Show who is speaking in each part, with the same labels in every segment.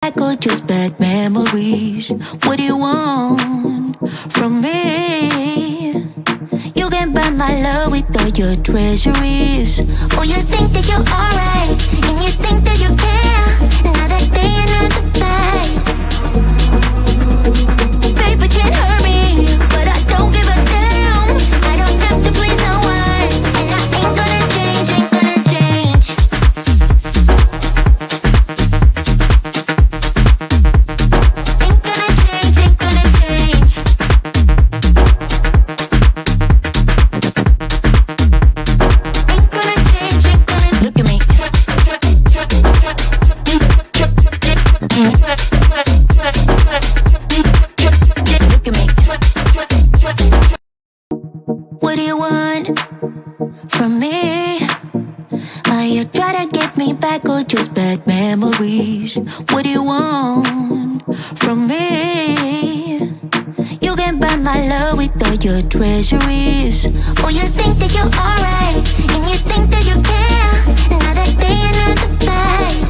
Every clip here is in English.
Speaker 1: back or just bad memories? What do you want from me? You can buy my love with all your treasuries. Oh, you think that you're alright, and you think that you care. Another day, another fight. Paper can't hurt me, but I don't give a damn. I don't have to please no one, and I ain't gonna change, ain't gonna change. Ain't gonna change, ain't gonna change. Ain't gonna change, ain't gonna. Look at me. Look at me. What do you want from me? Are you try to get me back or just bad memories? What do you want from me? You can buy my love with all your treasuries. Oh, you think that you're alright, and you think that you care. Another day, another fight.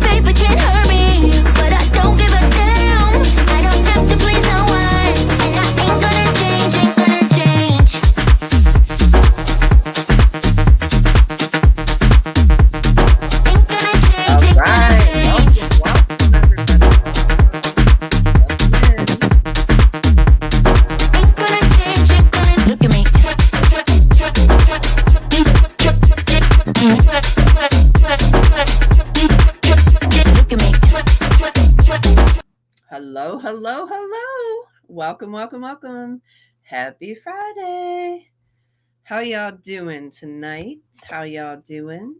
Speaker 1: Paper can't hurt me, but I don't give a damn. I don't have to please no one, and I ain't gonna change, ain't gonna change. Ain't gonna change,
Speaker 2: All
Speaker 1: ain't gonna
Speaker 2: right,
Speaker 1: change.
Speaker 2: welcome,
Speaker 1: Ain't gonna change, ain't gonna. Look at me. Look at me.
Speaker 2: Hello, hello, hello. Welcome, welcome, welcome. Happy Friday. How y'all doing tonight? How y'all doing?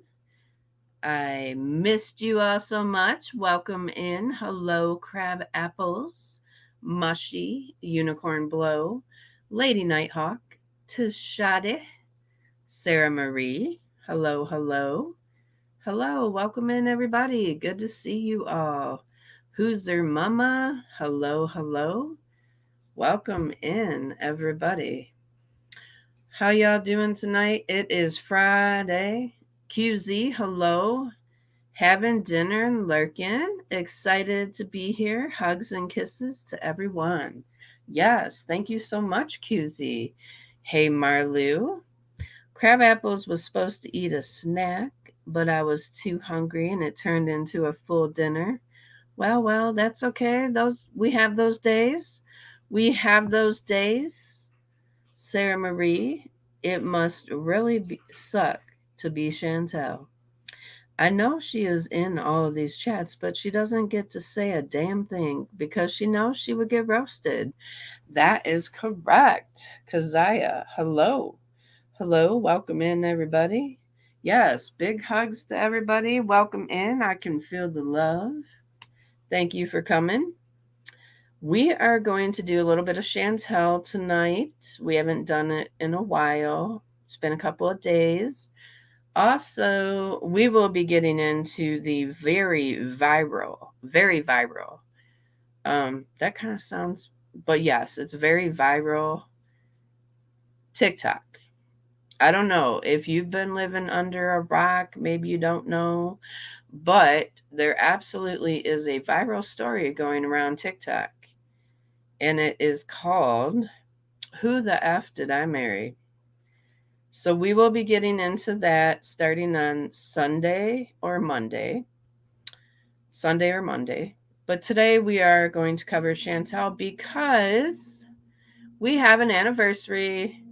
Speaker 2: I missed you all so much. Welcome in. Hello, Crab Apples, Mushy, Unicorn Blow, Lady Nighthawk, Tashade, Sarah Marie. Hello, hello. Hello, welcome in everybody. Good to see you all. Who's their mama? Hello, hello. Welcome in everybody. How y'all doing tonight? It is Friday. QZ, hello. Having dinner and lurking. Excited to be here. Hugs and kisses to everyone. Yes, thank you so much, QZ. Hey, Marlou. Crab Apples was supposed to eat a snack, but I was too hungry and it turned into a full dinner. Well, well, that's okay. Those we have those days. We have those days. Sarah Marie, it must really suck to be Chantel. I know she is in all of these chats, but she doesn't get to say a damn thing because she knows she would get roasted. That is correct. Kazaya, hello. Hello, welcome in, everybody. Yes, big hugs to everybody. Welcome in. I can feel the love. Thank you for coming. We are going to do a little bit of Chantel tonight. We haven't done it in a while, it's been a couple of days. Also, we will be getting into the very viral. That kind of sounds, but yes, it's very viral TikTok. I don't know if you've been living under a rock, maybe you don't know, but there absolutely is a viral story going around TikTok, and it is called Who the F Did I Marry? So we will be getting into that starting on Sunday or Monday. Sunday or Monday. But today we are going to cover Chantel because we have an anniversary.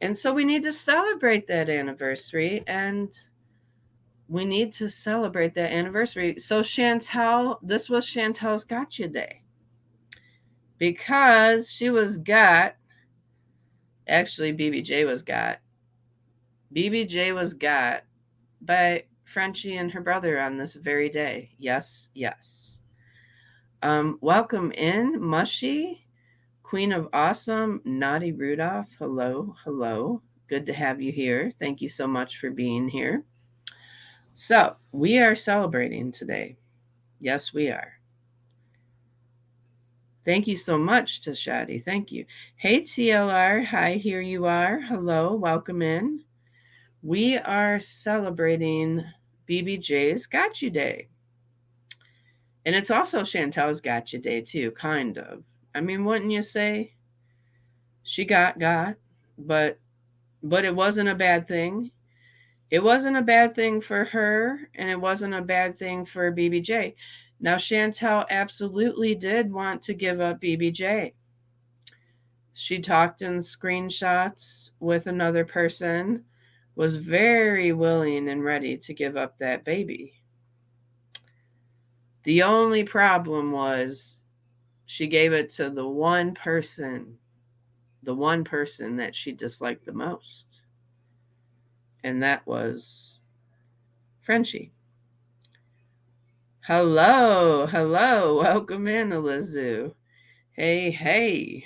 Speaker 2: And so we need to celebrate that anniversary, and we need to celebrate that anniversary. So Chantel, this was Chantel's Gotcha Day because she was got. Actually, BBJ was got. BBJ was got by Frenchie and her brother on this very day. Yes, yes. Welcome in, Mushy, Queen of Awesome, Naughty Rudolph. Hello, hello. Good to have you here. Thank you so much for being here. So, we are celebrating today. Yes, we are. Thank you so much, Tashadi. Thank you. Hey, TLR. Hi, here you are. Hello, welcome in. We are celebrating BBJ's Got You Day. And it's also Chantel's gotcha day too, kind of. I mean, wouldn't you say? She got, but it wasn't a bad thing. It wasn't a bad thing for her, and it wasn't a bad thing for BBJ. Now Chantel absolutely did want to give up BBJ. She talked in screenshots with another person, was very willing and ready to give up that baby. The only problem was she gave it to the one person that she disliked the most, and that was Frenchie. Hello, hello, welcome in, Elizu. Hey, hey,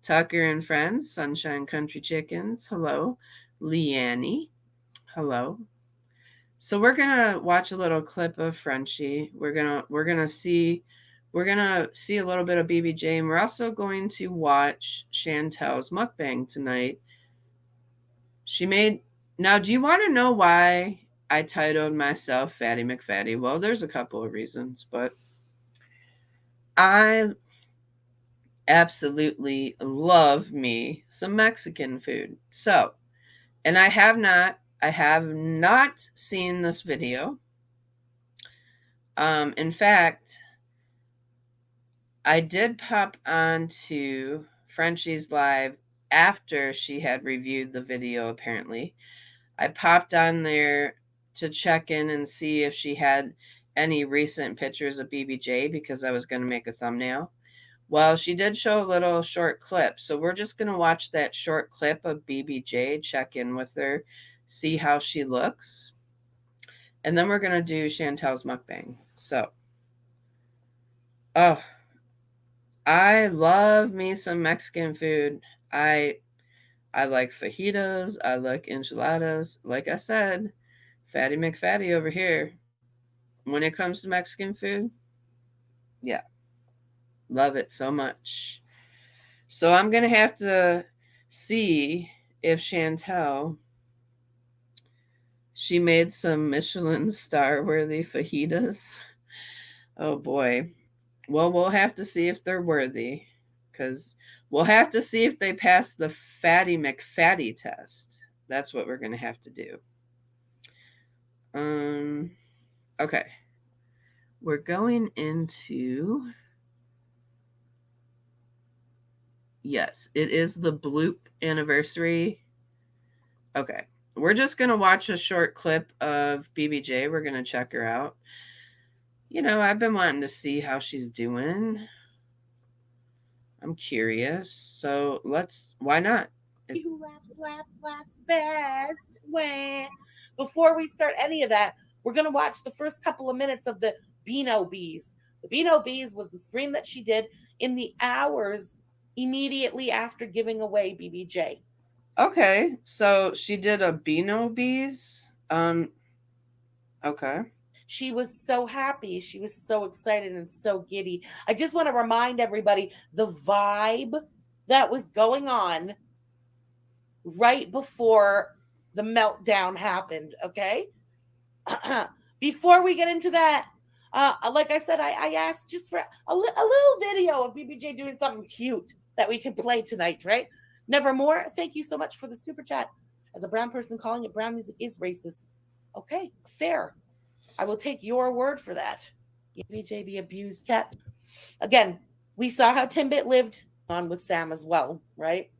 Speaker 2: Tucker and friends, Sunshine Country Chickens. Hello, Leanne. Hello. So we're gonna watch a little clip of Frenchie. We're gonna see a little bit of BBJ, and we're also going to watch Chantel's mukbang tonight. She made Now, do you want to know why I titled myself Fatty McFatty? Well, there's a couple of reasons, but I absolutely love me some Mexican food. So, and I have not seen this video. In fact, I did pop onto Frenchie's live after she had reviewed the video, apparently. I popped on there to check in and see if she had any recent pictures of BBJ because I was going to make a thumbnail. Well, she did show a little short clip, so we're just going to watch that short clip of BBJ, check in with her, see how she looks, and then we're going to do Chantel's mukbang. So, oh, I love me some Mexican food. I I like fajitas. I like enchiladas. Like I said, Fatty McFatty over here. When it comes to Mexican food, yeah, love it so much. So I'm gonna have to see if Chantel she made some Michelin star worthy fajitas. Oh boy. Well, we'll have to see if they're worthy, because we'll have to see if they pass the Fatty McFatty test. That's what we're gonna have to do. Um. Okay. We're going into, yes, it is the bloop anniversary. Okay. We're just going to watch a short clip of BBJ. We're going to check her out. You know, I've been wanting to see how she's doing. I'm curious. So why not?
Speaker 3: Who laughs best when. Before we start any of that, we're going to watch the first couple of minutes of the Beano Bees. The Beano Bees was the stream that she did in the hours immediately after giving away BBJ.
Speaker 2: Okay. So she did a Beano Bees. Okay.
Speaker 3: She was so happy. She was so excited and so giddy. I just want to remind everybody the vibe that was going on right before the meltdown happened, okay? Before we get into that, like I said, I asked just for a little video of BBJ doing something cute that we could play tonight, right? Nevermore, thank you so much for the super chat. As a brown person, calling it brown music is racist. Okay, fair. I will take your word for that. BBJ, the abused cat. Again, we saw how Timbit lived on with Sam as well, right?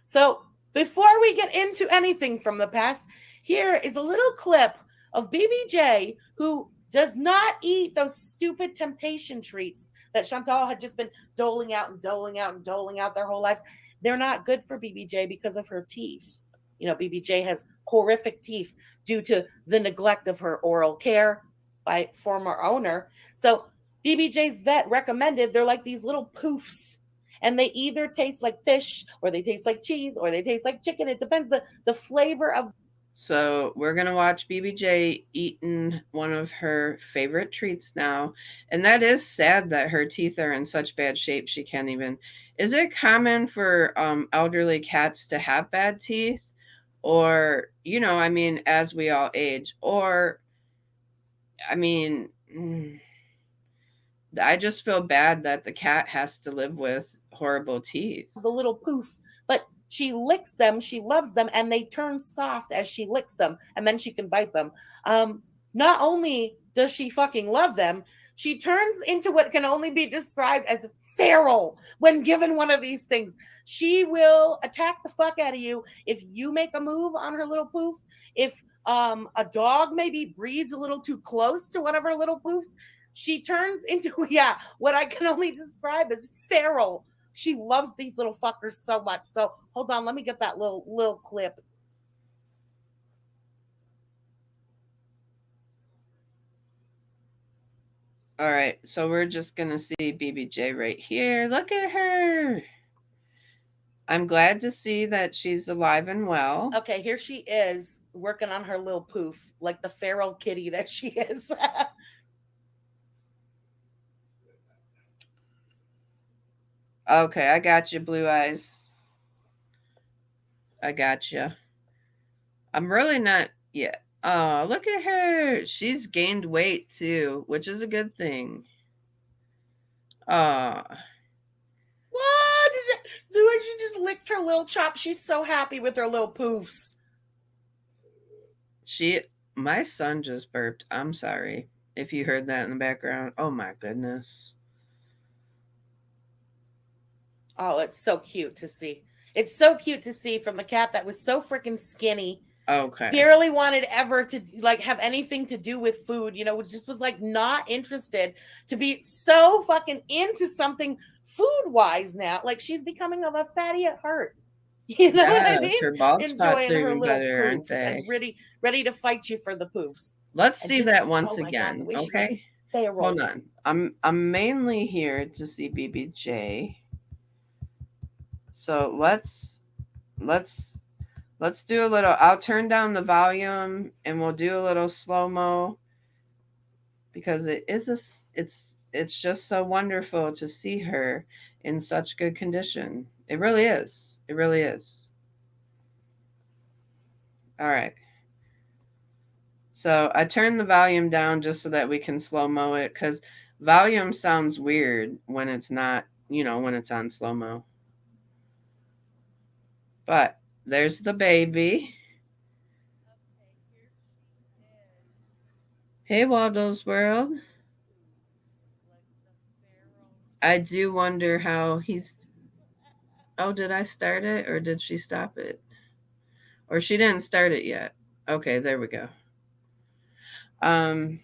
Speaker 3: So before we get into anything from the past, here is a little clip of BBJ who does not eat those stupid temptation treats that Chantal had just been doling out and doling out and doling out their whole life. They're not good for BBJ because of her teeth. You know, BBJ has horrific teeth due to the neglect of her oral care by former owner. So BBJ's vet recommended they're like these little poofs, and they either taste like fish or they taste like cheese or they taste like chicken. It depends the flavor of.
Speaker 2: So we're gonna watch BBJ eating one of her favorite treats now, and that is sad that her teeth are in such bad shape she can't even. Is it common for elderly cats to have bad teeth, or I mean, as we all age, or I mean, I just feel bad that the cat has to live with horrible teeth.
Speaker 3: The little poof, but she licks them, she loves them, and they turn soft as she licks them, and then she can bite them. Not only does she fucking love them, she turns into what can only be described as feral when given one of these things. She will attack the fuck out of you if you make a move on her little poof. If a dog maybe breathes a little too close to one of her little poofs, she turns into yeah, what I can only describe as feral. She loves these little fuckers so much. So hold on, let me get that little clip.
Speaker 2: All right, so we're just gonna see BBJ right here. Look at her. I'm glad to see that she's alive and well.
Speaker 3: Okay, here she is working on her little poof, like the feral kitty that she is.
Speaker 2: Okay, I got you, Blue Eyes. I got you. I'm really not yet. Oh, look at her. She's gained weight too, which is a good thing. Oh,
Speaker 3: What? She just licked her little chop. She's so happy with her little poofs.
Speaker 2: she, my son just burped. I'm sorry if you heard that in the background. Oh my goodness.
Speaker 3: Oh, it's so cute to see. It's so cute to see from the cat that was so freaking skinny,
Speaker 2: Okay.
Speaker 3: barely wanted ever to like have anything to do with food, just was like not interested, to be so fucking into something food wise now. Like she's becoming of a fatty at heart. You know what I
Speaker 2: Yes,
Speaker 3: mean?
Speaker 2: her bald spots
Speaker 3: Enjoying
Speaker 2: are
Speaker 3: her
Speaker 2: even
Speaker 3: little
Speaker 2: better, aren't
Speaker 3: poofs
Speaker 2: they?
Speaker 3: and ready to fight you for the poofs.
Speaker 2: Let's
Speaker 3: And
Speaker 2: see
Speaker 3: just,
Speaker 2: that once
Speaker 3: oh my God, the
Speaker 2: again,
Speaker 3: way she goes
Speaker 2: okay?
Speaker 3: feral.
Speaker 2: Hold on. I'm mainly here to see BBJ. So let's let's do a little. I'll turn down the volume and we'll do a little slow mo because it's just so wonderful to see her in such good condition. It really is. It really is. All right. So I turned the volume down just so that we can slow mo it because volume sounds weird when it's not, when it's on slow mo. But there's the baby. Hey, Waldo's World. I do wonder how he's. Oh, did I start it or did she stop it? Or she didn't start it yet. Okay, there we go. Um,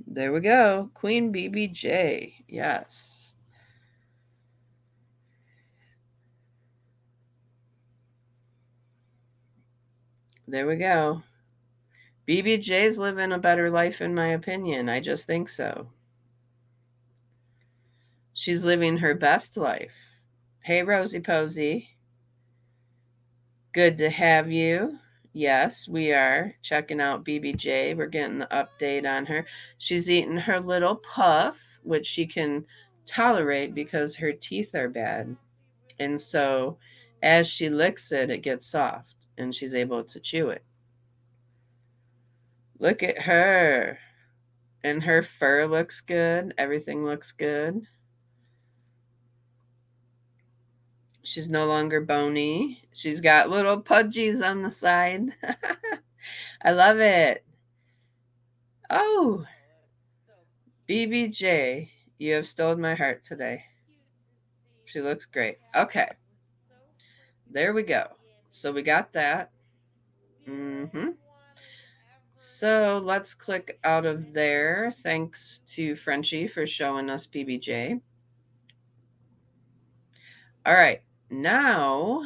Speaker 2: there we go. Queen BBJ. Yes. There we go. BBJ's living a better life, in my opinion. I just think so. She's living her best life. Hey, Rosie Posey. Good to have you. Yes, we are checking out BBJ. We're getting the update on her. She's eating her little puff, which she can tolerate because her teeth are bad. And so as she licks it, it gets soft and she's able to chew it. Look at her. And her fur looks good. Everything looks good. She's no longer bony. She's got little pudgies on the side. I love it. Oh, BBJ, you have stolen my heart today. She looks great. Okay, there we go. So we got that. Mm-hmm. So let's click out of there. Thanks to Frenchie for showing us BBJ. All right, now,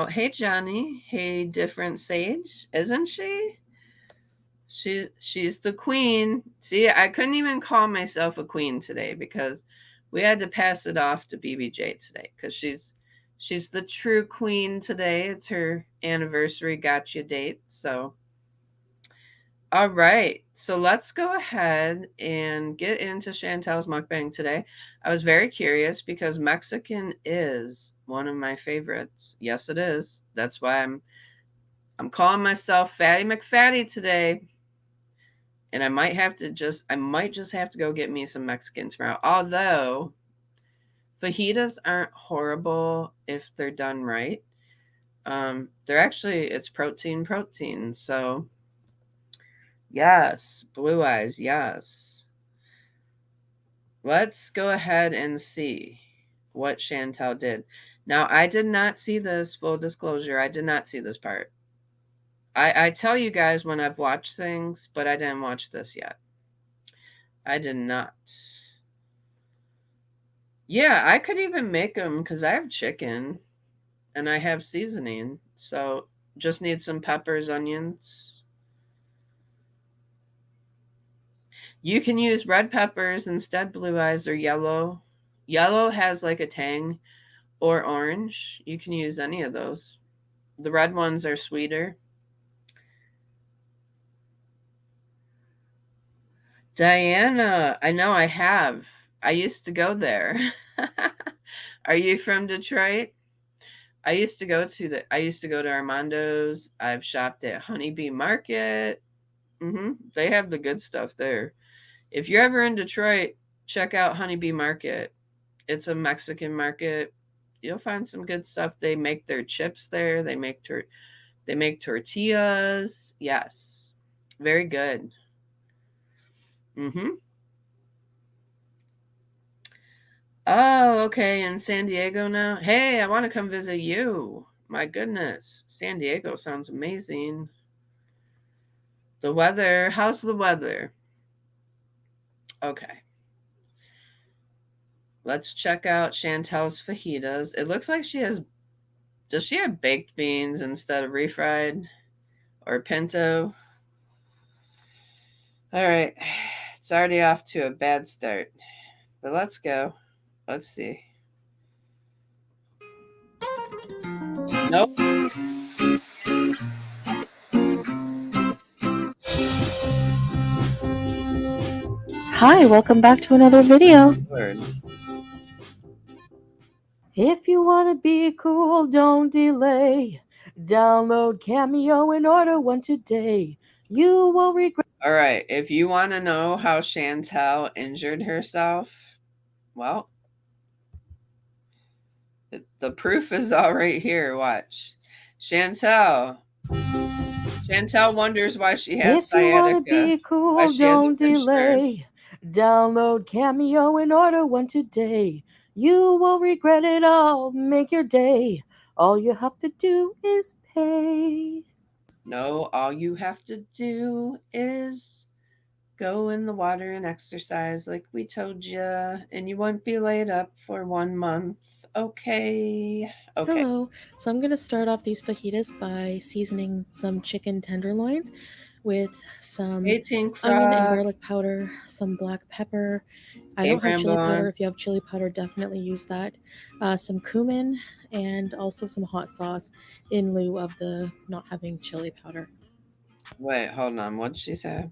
Speaker 2: hey Johnny, hey different sage, isn't she? She's the queen. See, I couldn't even call myself a queen today because we had to pass it off to BBJ today because she's the true queen today. It's her anniversary gotcha date. So all right. So let's go ahead and get into Chantel's mukbang today. I was very curious because Mexican is one of my favorites. Yes, it is. That's why I'm calling myself Fatty McFatty today. And I might just have to go get me some Mexican tomorrow. Although fajitas aren't horrible if they're done right. They're actually, it's protein. So yes, blue eyes, yes. Let's go ahead and see what Chantel did. Now, I did not see this, full disclosure. I did not see this part. I tell you guys when I've watched things, but I didn't watch this yet. I did not. Yeah, I could even make them because I have chicken and I have seasoning. So just need some peppers, onions. You can use red peppers instead, blue eyes or yellow. Yellow has like a tang, or orange. You can use any of those. The red ones are sweeter. Diana, I know I have. I used to go there. Are you from Detroit? I used to go to Armando's. I've shopped at Honeybee Market. They have the good stuff there. If you're ever in Detroit, check out Honeybee Market. It's a Mexican market. You'll find some good stuff. They make their chips there. They make tortillas. Yes. Very good. Mhm. Oh, okay, in San Diego now. Hey, I want to come visit you. My goodness. San Diego sounds amazing. The weather, how's the weather? Okay. Let's check out Chantel's fajitas. It looks like does she have baked beans instead of refried or pinto? All right. It's already off to a bad start. But let's go. Let's see. Nope.
Speaker 4: Hi, welcome back to another video.
Speaker 2: Lord.
Speaker 4: If you want to be cool, don't delay. Download Cameo and order one today. You won't regret.
Speaker 2: All right. If you want to know how Chantel injured herself, well, the proof is all right here. Watch. Chantel. Chantel wonders why she has
Speaker 4: If you want to
Speaker 2: sciatica,
Speaker 4: be
Speaker 2: why
Speaker 4: cool,
Speaker 2: she hasn't
Speaker 4: don't
Speaker 2: been sure.
Speaker 4: delay. Download Cameo and order one today. You won't regret it all. Make your day. All you have to do is pay.
Speaker 2: No, all you have to do is go in the water and exercise like we told you, and you won't be laid up for 1 month. Okay. Okay.
Speaker 4: Hello. So I'm going to start off these fajitas by seasoning some chicken tenderloins with some
Speaker 2: 18
Speaker 4: onion and
Speaker 2: Frog,
Speaker 4: garlic powder, some black pepper. I don't have
Speaker 2: Abraham
Speaker 4: chili powder.
Speaker 2: Bowen.
Speaker 4: If you have chili powder, definitely use that. Some cumin and also some hot sauce in lieu of the not having chili powder.
Speaker 2: Wait, hold on. What did she say?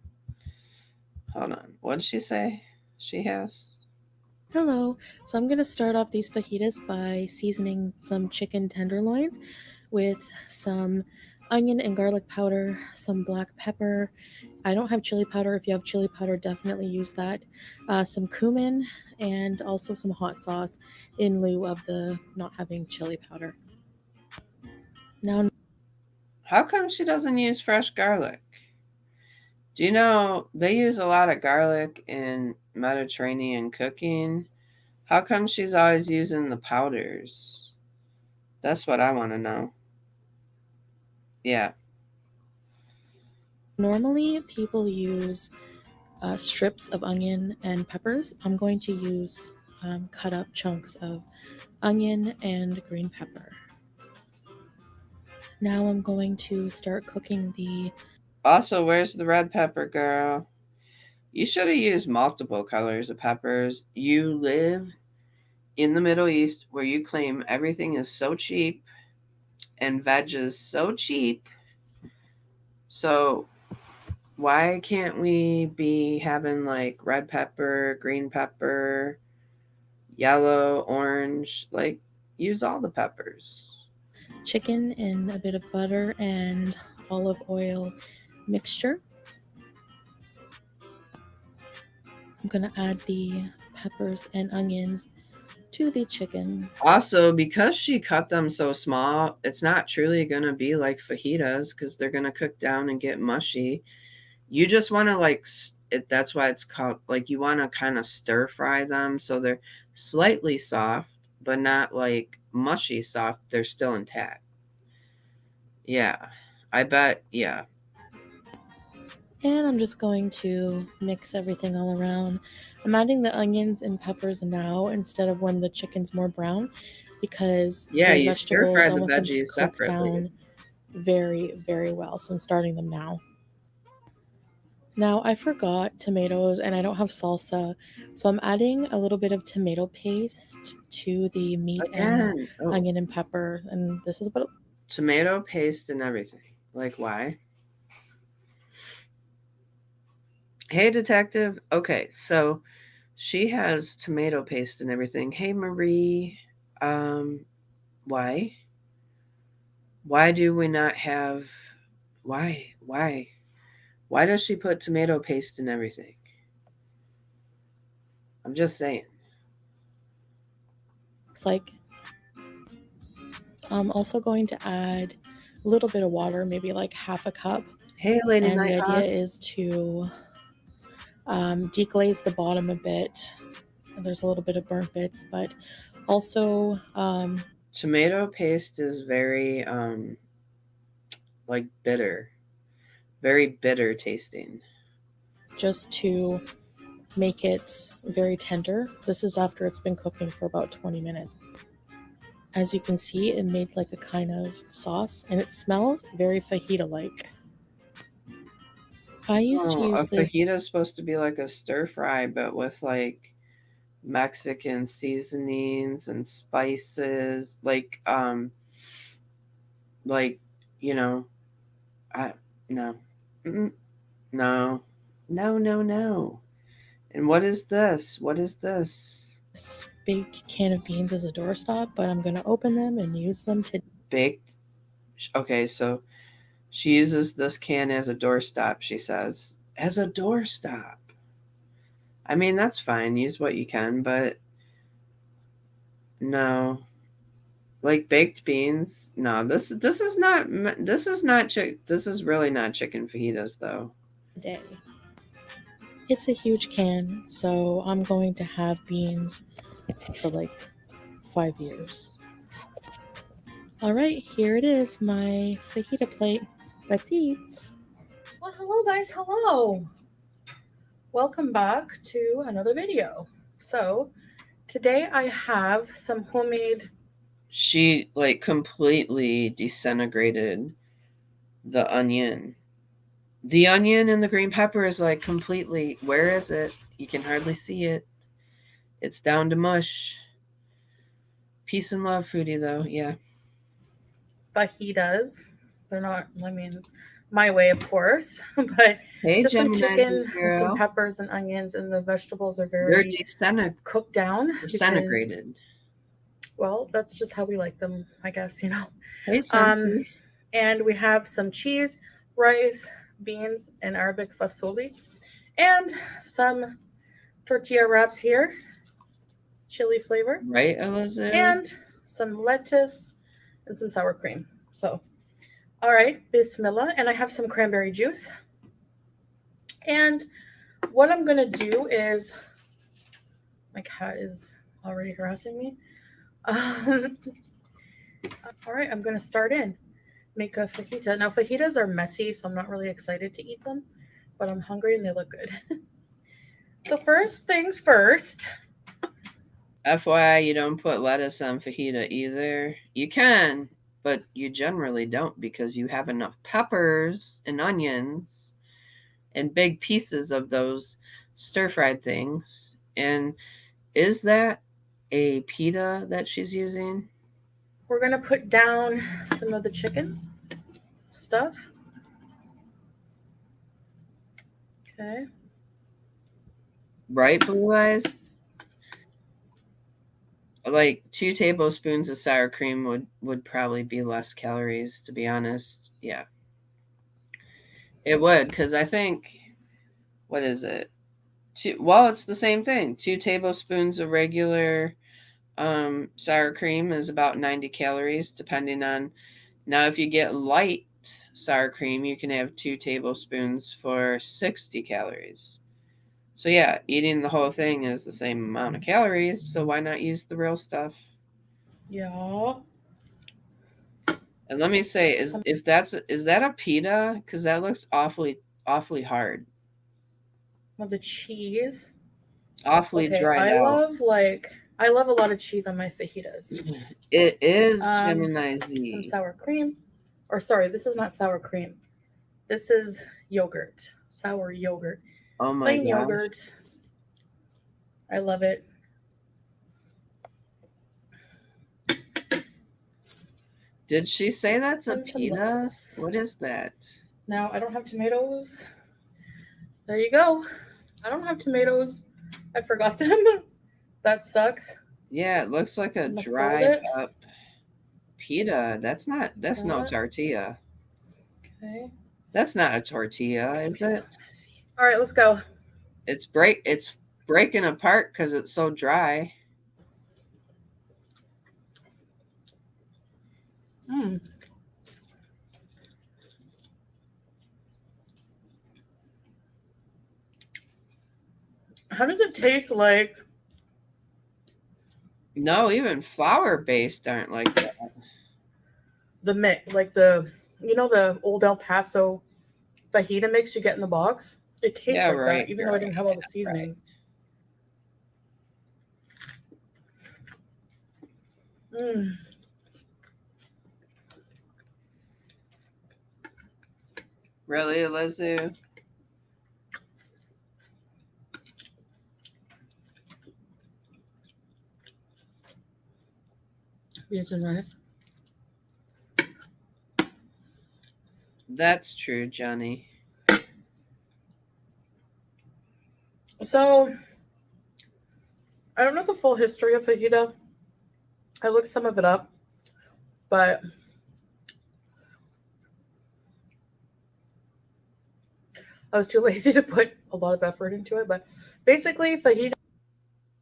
Speaker 2: Hold on. What did she say? She has.
Speaker 4: Hello. So I'm going to start off these fajitas by seasoning some chicken tenderloins with some onion and garlic powder, some black pepper. I don't have chili powder. If you have chili powder, definitely use that. Some cumin and also some hot sauce in lieu of the not having chili powder. Now,
Speaker 2: How come she doesn't use fresh garlic? Do you know they use a lot of garlic in Mediterranean cooking? How come she's always using the powders? That's what I want to know. Yeah.
Speaker 4: normally people use strips of onion and peppers. I'm going to use cut up chunks of onion and green pepper. Now I'm going to start cooking the
Speaker 2: Also, where's the red pepper, girl? You should have used multiple colors of peppers. You live in the Middle East where you claim everything is so cheap and veg is so cheap. So, why can't we be having like red pepper, green pepper, yellow, orange? Like, use all the peppers.
Speaker 4: chicken in a bit of butter and olive oil mixture. I'm going to add the peppers and onions to the chicken.
Speaker 2: Also, because she cut them so small, it's not truly going to be like fajitas because they're going to cook down and get mushy. You just want to that's why it's called, like, you want to kind of stir fry them so they're slightly soft, but not like mushy soft. They're still intact. Yeah, I bet. Yeah.
Speaker 4: And I'm just going to mix everything all around. I'm adding the onions and peppers now instead of when the chicken's more brown because
Speaker 2: Yeah,
Speaker 4: the
Speaker 2: you stir fry
Speaker 4: vegetables, I
Speaker 2: the
Speaker 4: want them to
Speaker 2: veggies
Speaker 4: cook
Speaker 2: separately.
Speaker 4: down very, very well. So I'm starting them now. Now I forgot tomatoes and I don't have salsa. So I'm adding a little bit of tomato paste to the meat and
Speaker 2: Again, oh,
Speaker 4: onion and pepper. And this is what
Speaker 2: tomato paste and everything. Like, why? Hey, detective. Okay, so she has tomato paste and everything. Hey, Marie. Um, why? Why do we not have? Why? Why? Why does she put tomato paste in everything? I'm just saying.
Speaker 4: looks like. I'm also going to add a little bit of water, maybe like half a cup.
Speaker 2: Hey, Lady
Speaker 4: And the idea
Speaker 2: Nighthawk.
Speaker 4: is to deglaze the bottom a bit. There's a little bit of burnt bits, but also
Speaker 2: Tomato paste is very like bitter, very bitter tasting.
Speaker 4: just to make it very tender. This is after it's been cooking for about 20 minutes. As you can see, it made like a kind of sauce and it smells very fajita like. I used to
Speaker 2: Oh,
Speaker 4: use
Speaker 2: a
Speaker 4: this
Speaker 2: fajita is supposed to be like a stir fry, but with like Mexican seasonings and spices, like you know, I no, Mm-mm. No, no, no, no. And what is this? What is this?
Speaker 4: big can of beans as a doorstop, but I'm going to open them and use them to.
Speaker 2: Baked. Okay, so she uses this can as a doorstop, she says. As a doorstop. I mean, that's fine. Use what you can, but no. Like baked beans? No, this is not this is really not chicken fajitas though.
Speaker 4: Day. It's a huge can, so I'm going to have beans for like 5 years. All right, here it is, my fajita plate. Let's eat. Well, hello guys, hello. Welcome back to another video. So today I have some homemade.
Speaker 2: She like completely disintegrated the onion. The onion and the green pepper is like completely. Where is it? You can hardly see it. It's down to mush. Peace and love, Fruity, though. Yeah.
Speaker 4: Fajitas. They're not, I mean, my way, of course, but
Speaker 2: Hey,
Speaker 4: just some
Speaker 2: Gemini
Speaker 4: chicken with some
Speaker 2: girl.
Speaker 4: peppers and onions, and the vegetables are
Speaker 2: They're
Speaker 4: very cooked down because,
Speaker 2: disintegrated.
Speaker 4: well, that's just how we like them, I guess, you know.
Speaker 2: Hey,
Speaker 4: Um,
Speaker 2: Sensi.
Speaker 4: and we have some cheese, rice, beans, and Arabic fasoli, and some tortilla wraps here, chili flavor,
Speaker 2: Right, Elizabeth?
Speaker 4: and some lettuce and some sour cream. So, all right, bismillah. And I have some cranberry juice. And what I'm going to do is, my cat is already harassing me. All right, I'm going to start in. Make a fajita. Now, fajitas are messy, so I'm not really excited to eat them, but I'm hungry and they look good. So, first things first.
Speaker 2: FYI, you don't put lettuce on fajita either. You can, but you generally don't because you have enough peppers and onions and big pieces of those stir-fried things. And is that a pita that she's using?
Speaker 4: We're going to put down some of the chicken stuff. Okay.
Speaker 2: Right, Blue Eyes? Like 2 tablespoons of sour cream would probably be less calories, to be honest. Yeah. It would, because I think, what is it? Well, it's the same thing. 2 tablespoons of regular sour cream is about 90 calories, depending on. Now, if you get light sour cream, you can have 2 tablespoons for 60 calories. So, yeah, eating the whole thing is the same amount of calories, so why not use the real stuff?
Speaker 4: Yeah.
Speaker 2: And let me say,
Speaker 4: Some
Speaker 2: is that a pita? Because that looks awfully hard,
Speaker 4: of the cheese.
Speaker 2: awfully
Speaker 4: Okay,
Speaker 2: dried out.
Speaker 4: I love a lot of cheese on my fajitas.
Speaker 2: It is
Speaker 4: Um, some
Speaker 2: Gemini.
Speaker 4: sour cream. Or sorry, this is not sour cream. This is yogurt. Sour yogurt.
Speaker 2: Oh my
Speaker 4: Plain
Speaker 2: gosh.
Speaker 4: yogurt. I love it.
Speaker 2: Did she say that's a
Speaker 4: And some
Speaker 2: pita?
Speaker 4: lettuce.
Speaker 2: What is that?
Speaker 4: Now I don't have tomatoes. There you go. I don't have tomatoes. I forgot them. That sucks.
Speaker 2: Yeah, it looks like a
Speaker 4: I'm gonna fold
Speaker 2: dried
Speaker 4: it.
Speaker 2: up pita. That's no
Speaker 4: That.
Speaker 2: tortilla.
Speaker 4: Okay.
Speaker 2: That's not a tortilla,
Speaker 4: It's gonna
Speaker 2: is
Speaker 4: be so
Speaker 2: it?
Speaker 4: messy. All right, let's go.
Speaker 2: It's breaking apart because it's so dry.
Speaker 4: Mm. How does it taste like
Speaker 2: No, even flour based aren't like that.
Speaker 4: the mix? Like the old El Paso fajita mix you get in the box? It tastes
Speaker 2: Yeah,
Speaker 4: like that,
Speaker 2: right,
Speaker 4: even though I
Speaker 2: girl.
Speaker 4: didn't have all the
Speaker 2: Right.
Speaker 4: seasonings. Mm.
Speaker 2: Really, Elizu?
Speaker 4: It's nice.
Speaker 2: That's true, Johnny.
Speaker 4: So I don't know the full history of fajita. I looked some of it up, but I was too lazy to put a lot of effort into it. But basically, fajita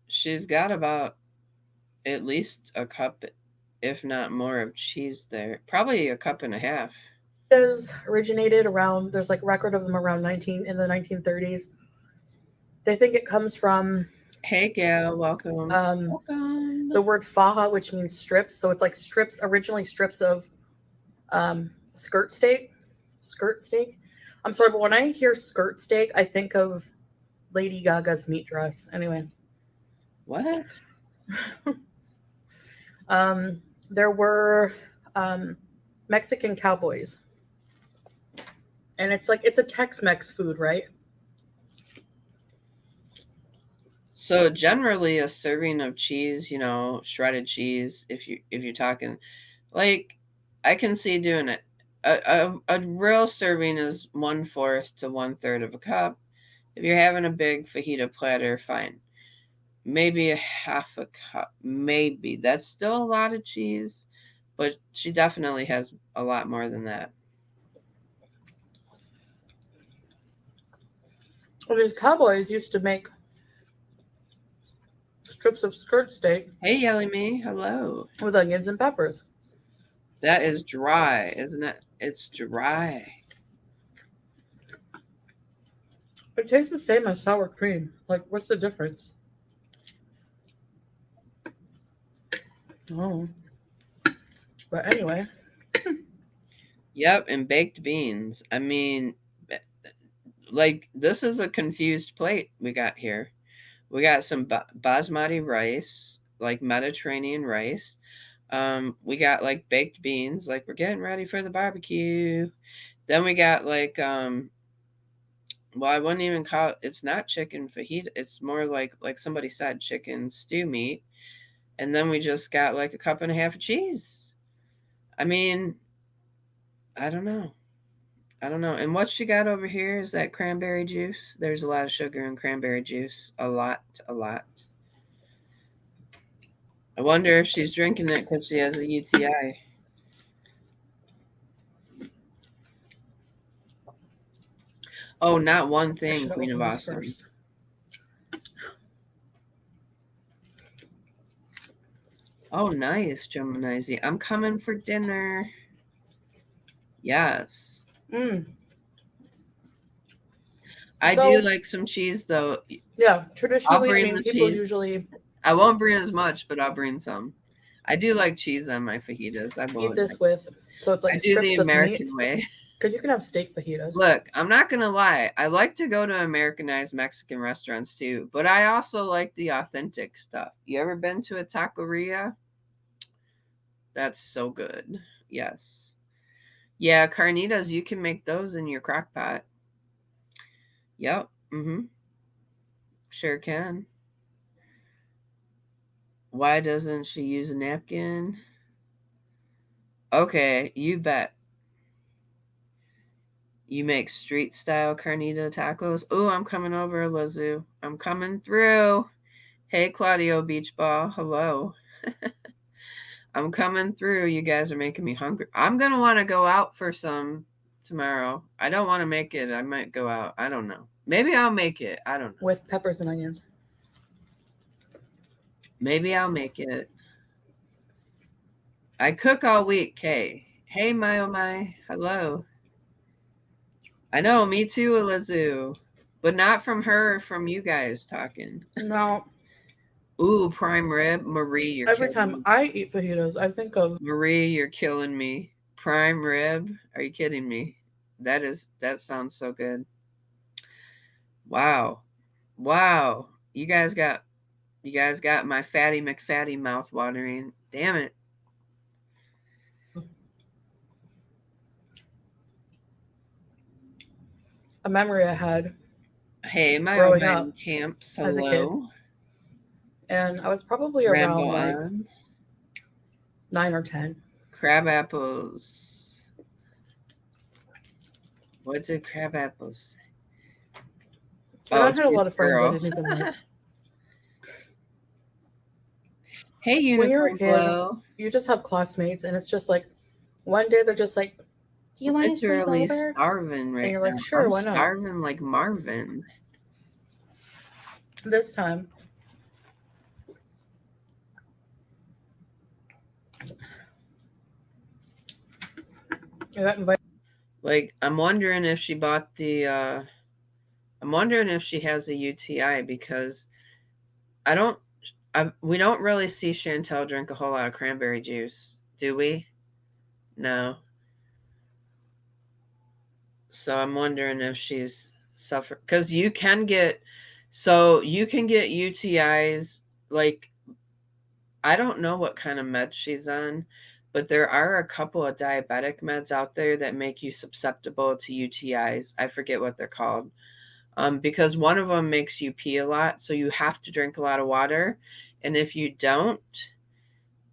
Speaker 2: She's got about at least a cup, if not more, of cheese there. Probably a cup and a half.
Speaker 4: fajitas originated around. There's like record of them around 1930s. They think it comes from
Speaker 2: Hey, Gail, welcome.
Speaker 4: um,
Speaker 2: Welcome.
Speaker 4: the word faja, which means strips. So it's like strips, originally strips of skirt steak. Skirt steak. I'm sorry, but when I hear skirt steak, I think of Lady Gaga's meat dress. Anyway,
Speaker 2: What?
Speaker 4: um, there were um, Mexican cowboys, and it's a Tex-Mex food, right?
Speaker 2: So generally, a serving of cheese, shredded cheese. If you're talking, like, I can see doing it. A real serving is 1/4 to 1/3 of a cup. If you're having a big fajita platter, fine. Maybe a half a cup. Maybe that's still a lot of cheese, but she definitely has a lot more than that.
Speaker 4: Well, these cowboys used to make strips of skirt steak
Speaker 2: Hey, Yelly Me, hello.
Speaker 4: with onions and peppers.
Speaker 2: That is dry, isn't it? It's dry.
Speaker 4: It tastes the same as sour cream. Like, what's the difference? Oh, but anyway,
Speaker 2: Yep, and baked beans. I mean, like, this is a confused plate we got here. We got some basmati rice, like Mediterranean rice. We got like baked beans, like we're getting ready for the barbecue. Then we got like well, I wouldn't even call it. It's not chicken fajita. It's more like somebody said chicken stew meat. And then we just got like a cup and a half of cheese. I mean, I don't know. I don't know. And what she got over here is that cranberry juice. There's a lot of sugar in cranberry juice. A lot, a lot. I wonder if she's drinking it because she has a UTI. Oh, not one
Speaker 4: I
Speaker 2: thing,
Speaker 4: should have
Speaker 2: Queen of
Speaker 4: opened this
Speaker 2: Awesome.
Speaker 4: first.
Speaker 2: Oh, nice, Gemini. I'm coming for dinner. Yes. I do
Speaker 4: So,
Speaker 2: like some cheese, though.
Speaker 4: yeah,
Speaker 2: I'll
Speaker 4: traditionally, I
Speaker 2: bring
Speaker 4: mean,
Speaker 2: the
Speaker 4: people
Speaker 2: cheese.
Speaker 4: usually
Speaker 2: I won't bring as much, but I'll bring some. I do like cheese on my fajitas. I
Speaker 4: eat
Speaker 2: won't.
Speaker 4: this with. So it's
Speaker 2: I
Speaker 4: like
Speaker 2: do the
Speaker 4: strips of meat.
Speaker 2: American way.
Speaker 4: Because you can have steak fajitas.
Speaker 2: Look, I'm not gonna lie. I like to go to Americanized Mexican restaurants too, but I also like the authentic stuff. You ever been to a taqueria? That's so good. Yes. Yeah, carnitas, you can make those in your crock pot. Yep. Mm-hmm. Sure can. Why doesn't she use a napkin? Okay, you bet. You make street style carnita tacos. Oh, I'm coming over, Lazu. I'm coming through. Hey, Claudio Beach Ball. Hello. I'm coming through. You guys are making me hungry. I'm going to want to go out for some tomorrow. I don't want to make it. I might go out. I don't know. Maybe I'll make it. I don't know.
Speaker 4: With peppers and onions.
Speaker 2: Maybe I'll make it. I cook all week, Kay. Hey, my oh my. Hello. I know, me too, Elizu. But not from her, from you guys talking.
Speaker 4: No.
Speaker 2: Ooh, prime rib. Marie, you're
Speaker 4: Every
Speaker 2: killing
Speaker 4: time
Speaker 2: me.
Speaker 4: I eat fajitas, I think of
Speaker 2: Marie, you're killing me. Prime rib? Are you kidding me? That sounds so good. Wow. Wow. You guys got my fatty McFatty mouth watering. Damn it.
Speaker 4: a memory I had
Speaker 2: Hey, my
Speaker 4: growing up
Speaker 2: old camps.
Speaker 4: as a kid.
Speaker 2: Hello.
Speaker 4: And I was probably
Speaker 2: Rambo
Speaker 4: around like
Speaker 2: on.
Speaker 4: 9 or 10.
Speaker 2: Crab apples. What did crab apples say?
Speaker 4: And
Speaker 2: Oh,
Speaker 4: I had a
Speaker 2: she's
Speaker 4: lot of
Speaker 2: a
Speaker 4: friends I
Speaker 2: girl.
Speaker 4: didn't even like.
Speaker 2: Hey,
Speaker 4: When you're a
Speaker 2: Unicorn
Speaker 4: kid,
Speaker 2: Glow.
Speaker 4: you just have classmates, and it's just like one day they're just like, "Do you want to sleep
Speaker 2: Literally
Speaker 4: over?"
Speaker 2: starving right
Speaker 4: And you're
Speaker 2: now.
Speaker 4: like, "Sure,
Speaker 2: I'm
Speaker 4: why not?"
Speaker 2: starving like Marvin.
Speaker 4: This time, I got invited.
Speaker 2: Like, I'm wondering if she bought the I'm wondering if she has a UTI because I don't we don't really see Chantel drink a whole lot of cranberry juice, do we? No. So I'm wondering if she's suffer because you can get UTIs. Like, I don't know what kind of meds she's on, but there are a couple of diabetic meds out there that make you susceptible to UTIs. I forget what they're called. Because one of them makes you pee a lot, so you have to drink a lot of water, and if you don't,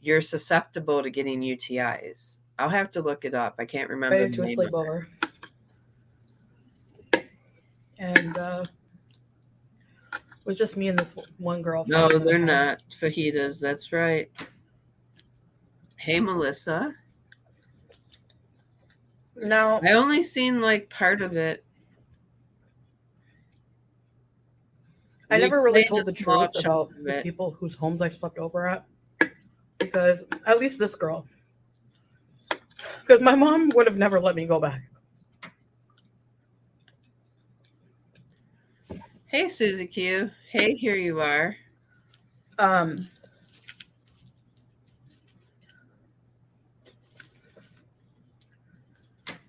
Speaker 2: you're susceptible to getting UTIs. I'll have to look it up. I can't remember the
Speaker 4: To a
Speaker 2: name of it.
Speaker 4: sleepover. And it was just me and this one girl.
Speaker 2: No, they're not fajitas. That's right. Hey, Melissa.
Speaker 4: Now,
Speaker 2: I only seen like part of it.
Speaker 4: I never really
Speaker 2: played
Speaker 4: told
Speaker 2: a
Speaker 4: the
Speaker 2: small
Speaker 4: truth
Speaker 2: chunk
Speaker 4: about
Speaker 2: of
Speaker 4: the
Speaker 2: it.
Speaker 4: people whose homes I slept over at, because at least this girl, because my mom would have never let me go back.
Speaker 2: Hey, Susie Q. Hey, here you are.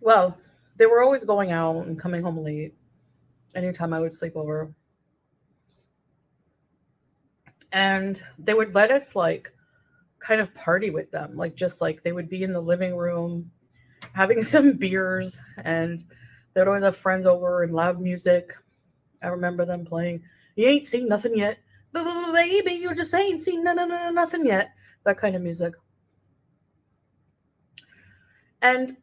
Speaker 4: Well, they were always going out and coming home late anytime I would sleep over. And they would let us like kind of party with them. Like just like they would be in the living room having some beers, and they would always have friends over and loud music. I remember them playing "You Ain't Seen Nothing Yet." Baby, you just ain't seen nothing yet. That kind of music. And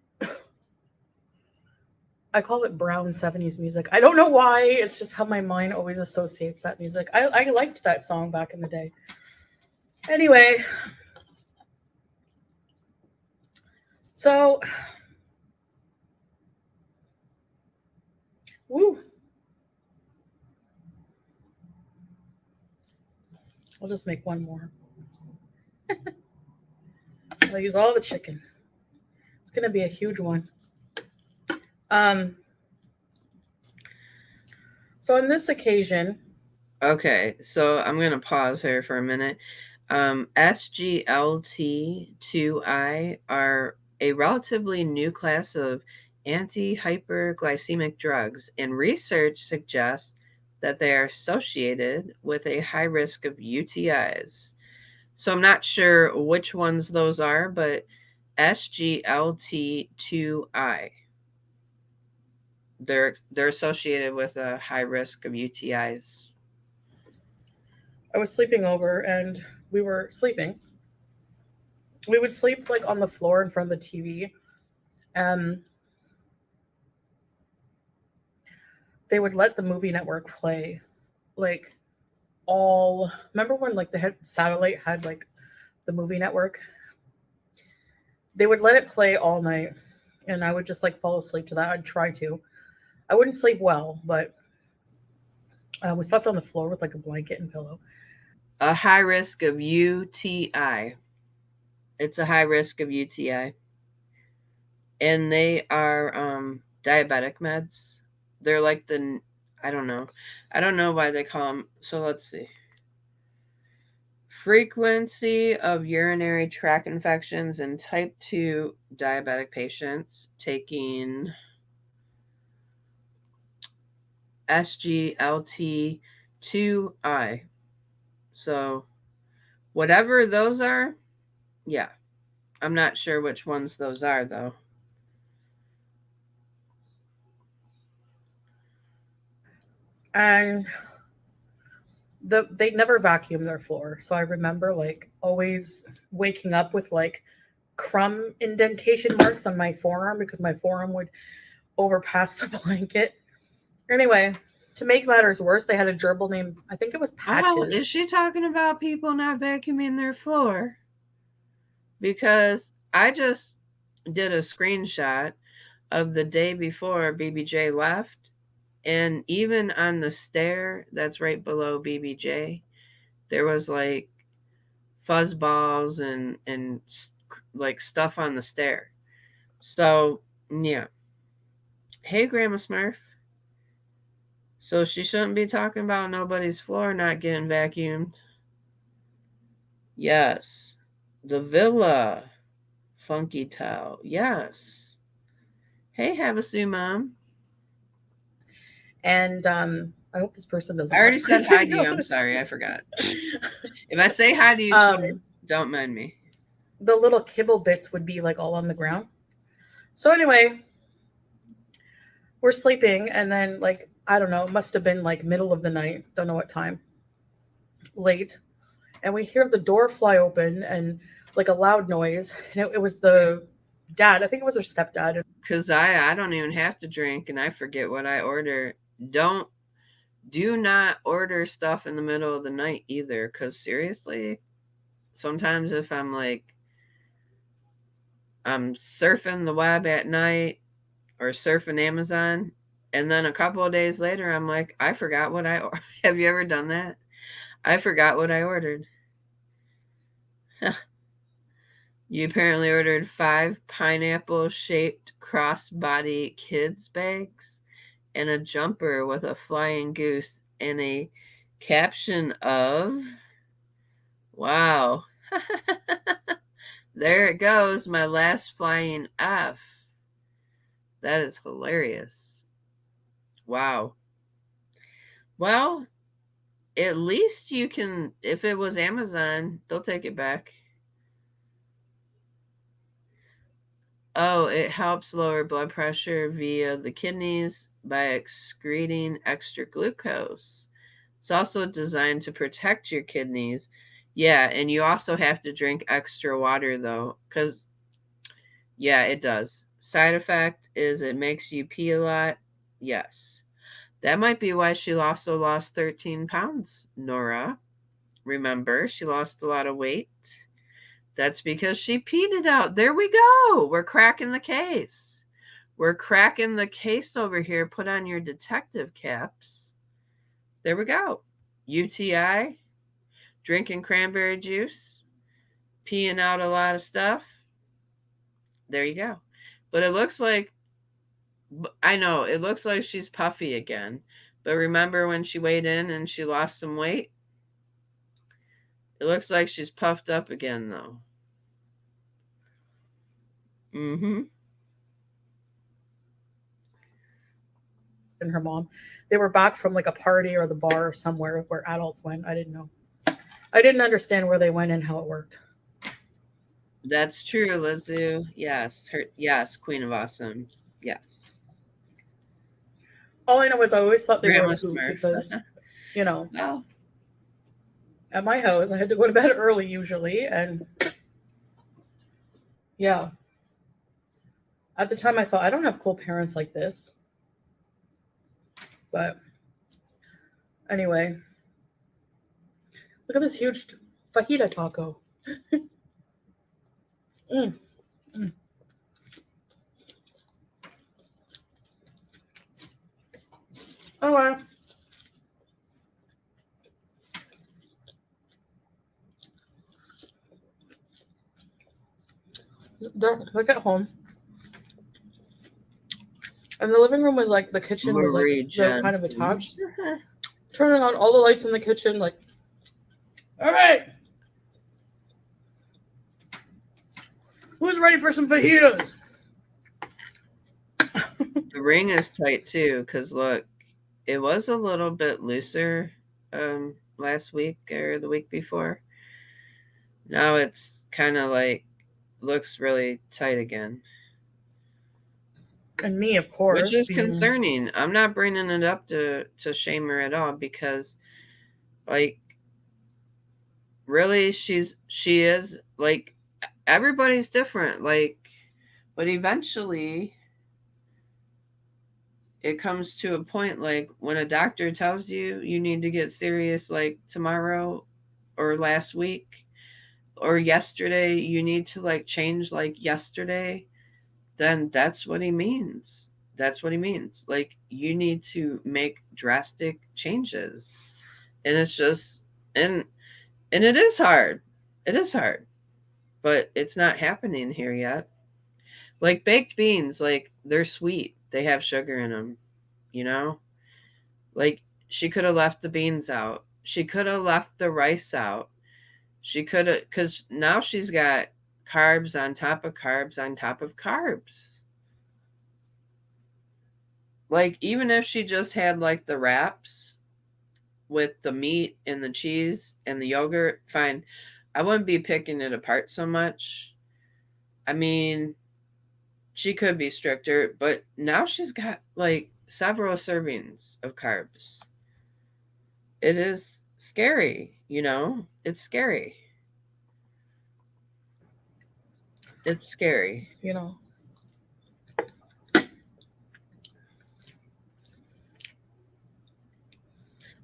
Speaker 4: I call it brown 70s music. I don't know why. It's just how my mind always associates that music. I liked that song back in the day. Anyway, so Woo! I'll just make one more. I'll use all the chicken. It's gonna be a huge one. Um. So on this occasion,
Speaker 2: Okay, so I'm gonna pause here for a minute. SGLT2I are a relatively new class of anti-hyperglycemic drugs, and research suggests that they are associated with a high risk of UTIs. So I'm not sure which ones those are, but SGLT2I, they're associated with a high risk of UTIs.
Speaker 4: I was sleeping over and we were sleeping. We would sleep like on the floor in front of the TV. Um, they would let the movie network play like all. Remember when like the satellite had like the movie network? They would let it play all night, and I would just like fall asleep to that. I'd try to. I wouldn't sleep well, but we slept on the floor with like a blanket and pillow.
Speaker 2: A high risk of UTI. It's a high risk of UTI. And they are diabetic meds. They're like I don't know. I don't know why they call them. So let's see. Frequency of urinary tract infections in type 2 diabetic patients taking SGLT2I. So, whatever those are, yeah. I'm not sure which ones those are, though.
Speaker 4: And they never vacuum their floor, so I remember like always waking up with like crumb indentation marks on my forearm because my forearm would overpass the blanket. Anyway, to make matters worse, they had a gerbil named, I think it was
Speaker 2: Oh, is
Speaker 4: Patches.
Speaker 2: she talking about people not vacuuming their floor? Because I just did a screenshot of the day before BBJ left, and even on the stair that's right below BBJ, there was like fuzz balls and like stuff on the stair. So yeah. Hey, Grandma Smurf. So she shouldn't be talking about nobody's floor not getting vacuumed. Yes. The villa. Funky towel. Yes. Hey, have a Sue Mom.
Speaker 4: And I hope this person
Speaker 2: I
Speaker 4: doesn't watch
Speaker 2: already
Speaker 4: my
Speaker 2: said hi to you. I'm
Speaker 4: videos.
Speaker 2: sorry, I forgot. If I say hi to you twice,
Speaker 4: um,
Speaker 2: don't mind me.
Speaker 4: the little kibble bits would be like all on the ground. So anyway, we're sleeping, and then like I don't know, it must have been like middle of the night. Don't know what time. Late, and we hear the door fly open and like a loud noise, and it was the dad. I think it was her stepdad.
Speaker 2: Cause I don't even have to drink and I forget what I order. Don't do not order stuff in the middle of the night either. Cause seriously, sometimes if I'm surfing the web at night or surfing Amazon, and then a couple of days later I'm like, I forgot what I have you ever done that? I forgot what I ordered. You apparently ordered 5 pineapple shaped crossbody kids bags and a jumper with a flying goose and a caption of, wow, there it goes, my last flying F. That is hilarious. Wow. Well, at least you can, if it was Amazon, they'll take it back. Oh, it helps lower blood pressure via the kidneys by excreting extra glucose. It's also designed to protect your kidneys. Yeah, and you also have to drink extra water though, because, yeah, it does. Side effect is it makes you pee a lot. Yes. That might be why she also lost 13 pounds, Nora. Remember, she lost a lot of weight. That's because she peed it out. There we go. We're cracking the case. We're cracking the case over here. Put on your detective caps. There we go. UTI, drinking cranberry juice, peeing out a lot of stuff. There you go. But it looks like, I know, it looks like she's puffy again. But remember when she weighed in and she lost some weight? It looks like she's puffed up again, though. Mm-hmm.
Speaker 5: And her mom, they were back from like a party or the bar or somewhere where adults went. I didn't know. I didn't understand where they went and how it worked.
Speaker 2: That's true, Lizu. Yes. Yes, Queen of Awesome. Yes.
Speaker 5: All I know is I always thought they were a
Speaker 2: Grandma
Speaker 5: hoot
Speaker 2: Smurf.
Speaker 5: because, you know,
Speaker 2: Well,
Speaker 5: at my house I had to go to bed early usually, and yeah, at the time I thought I don't have cool parents like this. But anyway, look at this huge fajita taco. Mm, mm. Oh well. Look at home. And the living room was like the kitchen was like
Speaker 2: Marie
Speaker 5: they're kind of
Speaker 2: Jensen.
Speaker 5: attached. Turning on all the lights in the kitchen, like, all right, who's ready for some fajitas?
Speaker 2: The ring is tight too, because look, it was a little bit looser last week or the week before. Now it's kind of like looks really tight again.
Speaker 5: And me, of course,
Speaker 2: Which is
Speaker 5: being
Speaker 2: concerning. I'm not bringing it up to shame her at all because, like, really, she is like everybody's different. Like, but eventually, it comes to a point like when a doctor tells you you need to get serious, like tomorrow, or last week, or yesterday, you need to like change like yesterday. Then that's what he means. That's what he means. Like you need to make drastic changes. And it's just and it is hard. It is hard. But it's not happening here yet. Like baked beans, like they're sweet. They have sugar in them, you know? Like she could have left the beans out. She could have left the rice out. She could have cuz now she's got carbs on top of carbs on top of carbs. Like even if she just had like the wraps with the meat and the cheese and the yogurt, fine. I wouldn't be picking it apart so much. I mean, she could be stricter, but now she's got like several servings of carbs. It is scary, you know? It's scary. It's scary.
Speaker 5: you know, the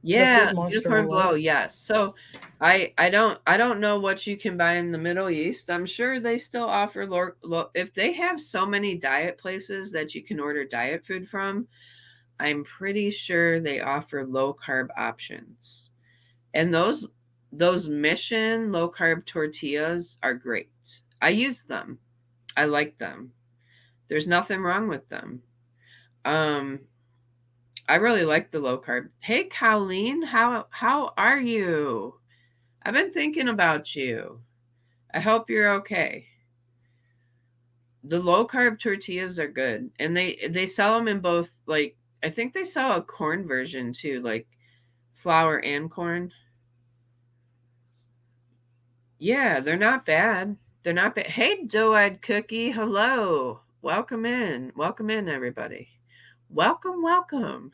Speaker 2: Yeah,
Speaker 5: food monster I
Speaker 2: unicorn blow,
Speaker 5: was.
Speaker 2: yes. So I don't know what you can buy in the Middle East. I'm sure they still offer if they have so many diet places that you can order diet food from, I'm pretty sure they offer low carb options. And those Mission low carb tortillas are great. I use them. I like them. There's nothing wrong with them. Um I really like the low carb. Hey Colleen, how are you? I've been thinking about you. I hope you're okay. The low carb tortillas are good, and they sell them in both. Like I think they sell a corn version too, like flour and corn. Yeah, they're not bad. They're not bad. Hey, doe-eyed cookie, hello. Welcome in. Welcome in, everybody. Welcome, welcome.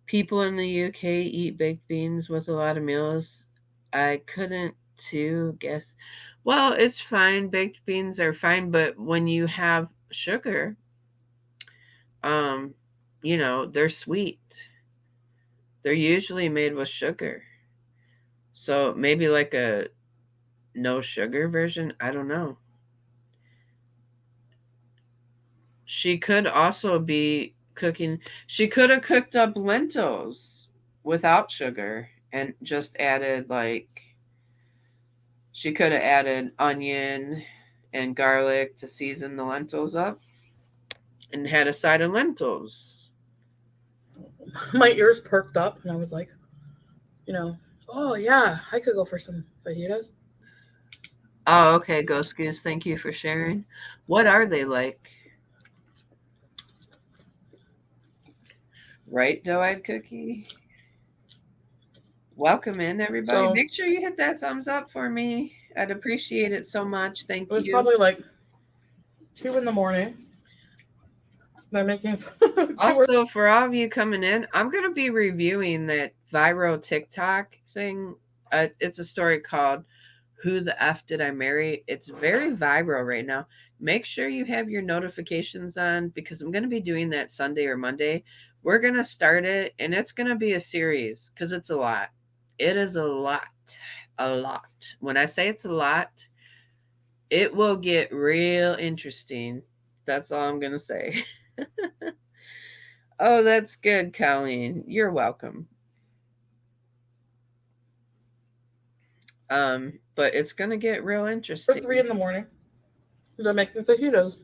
Speaker 2: People in the UK eat baked beans with a lot of meals. I couldn't too guess. Well, it's fine. Baked beans are fine, but when you have sugar, um, they're sweet. They're usually made with sugar. So maybe like a no sugar version. I don't know. She could also be cooking. She could have cooked up lentils without sugar and just added like she could have added onion and garlic to season the lentils up and had a side of lentils.
Speaker 5: My ears perked up, and I was like, you know, oh yeah, I could go for some fajitas.
Speaker 2: Oh, okay, Ghost Goose, thank you for sharing. What are they like? Right, doe-eyed cookie? Welcome in, everybody.
Speaker 5: So
Speaker 2: Make sure you hit that thumbs up for me. I'd appreciate it so much. Thank
Speaker 5: it was
Speaker 2: you.
Speaker 5: probably like 2 in the morning. They're making
Speaker 2: Also, for all of you coming in, I'm going to be reviewing that viral TikTok thing. It's a story called Who the F Did I Marry? It's very viral right now. Make sure you have your notifications on because I'm going to be doing that Sunday or Monday. We're going to start it and it's going to be a series because it's a lot. It is a lot. A lot. When I say it's a lot, it will get real interesting. That's all I'm going to say. Oh, that's good, Colleen. You're welcome. But it's gonna get real
Speaker 5: for
Speaker 2: interesting.
Speaker 5: 3 in the morning. They're making fajitas.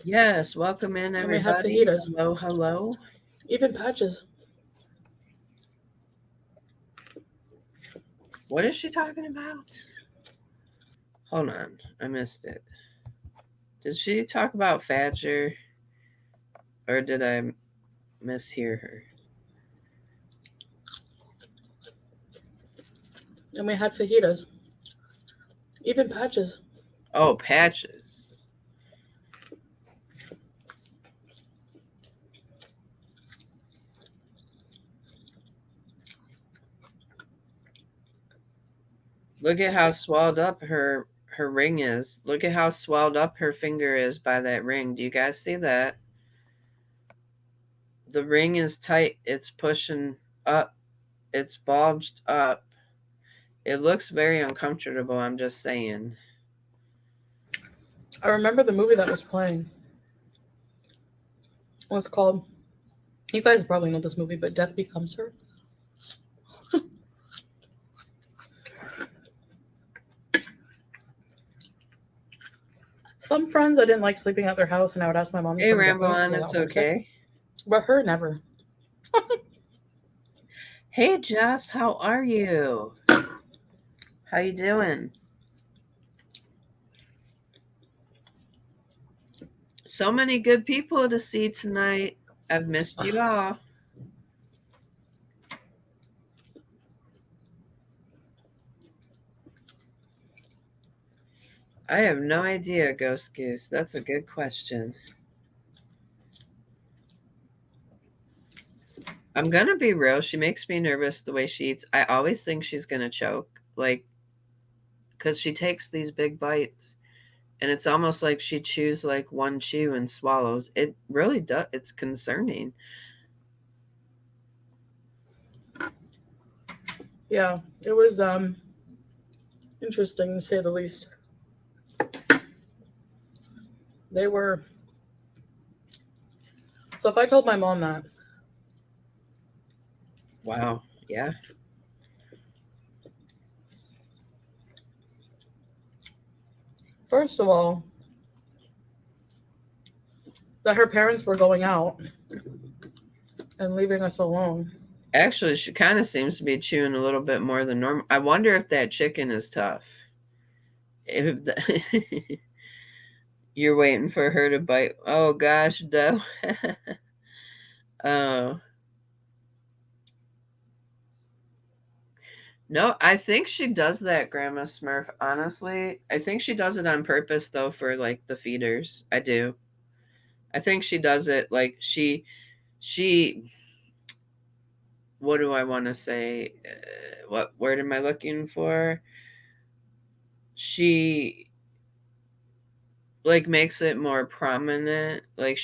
Speaker 2: Yes, welcome in,
Speaker 5: And we have
Speaker 2: everybody.
Speaker 5: fajitas.
Speaker 2: Hello, hello.
Speaker 5: Even patches.
Speaker 2: What is she talking about? Hold on, I missed it. Did she talk about Fadger, or did I mishear her?
Speaker 5: And we had fajitas. Even patches.
Speaker 2: Oh, Patches. Look at how swelled up her ring is. Look at how swelled up her finger is by that ring. Do you guys see that? The ring is tight. It's pushing up. It's bulged up. It looks very uncomfortable, I'm just saying.
Speaker 5: I remember the movie that was playing. It was called, you guys probably know this movie, but Death Becomes Her. Some friends, I didn't like sleeping at their house, and I would ask my mom to
Speaker 2: Hey,
Speaker 5: come get
Speaker 2: Rambo
Speaker 5: me.
Speaker 2: on,
Speaker 5: They
Speaker 2: it's
Speaker 5: got homesick.
Speaker 2: okay.
Speaker 5: But her, never.
Speaker 2: Hey, Jess, how are you? How you doing? So many good people to see tonight. I've missed you all. I have no idea, Ghost Goose. That's a good question. I'm gonna be real. She makes me nervous the way she eats. I always think she's gonna choke, like, because she takes these big bites, and it's almost like she chews like one chew and swallows. It really does. It's concerning.
Speaker 5: Yeah, it was interesting to say the least. They were. So if I told my mom that,
Speaker 2: Wow. Yeah.
Speaker 5: first of all, that her parents were going out and leaving us alone.
Speaker 2: Actually, she kind of seems to be chewing a little bit more than normal. I wonder if that chicken is tough. If the you're waiting for her to bite. Oh gosh, though. Oh no, I think she does that, Grandma Smurf. Honestly, I think she does it on purpose, though, for like the feeders. I do. I think she does it like she. What do I want to say? What word am I looking for? She like makes it more prominent. Like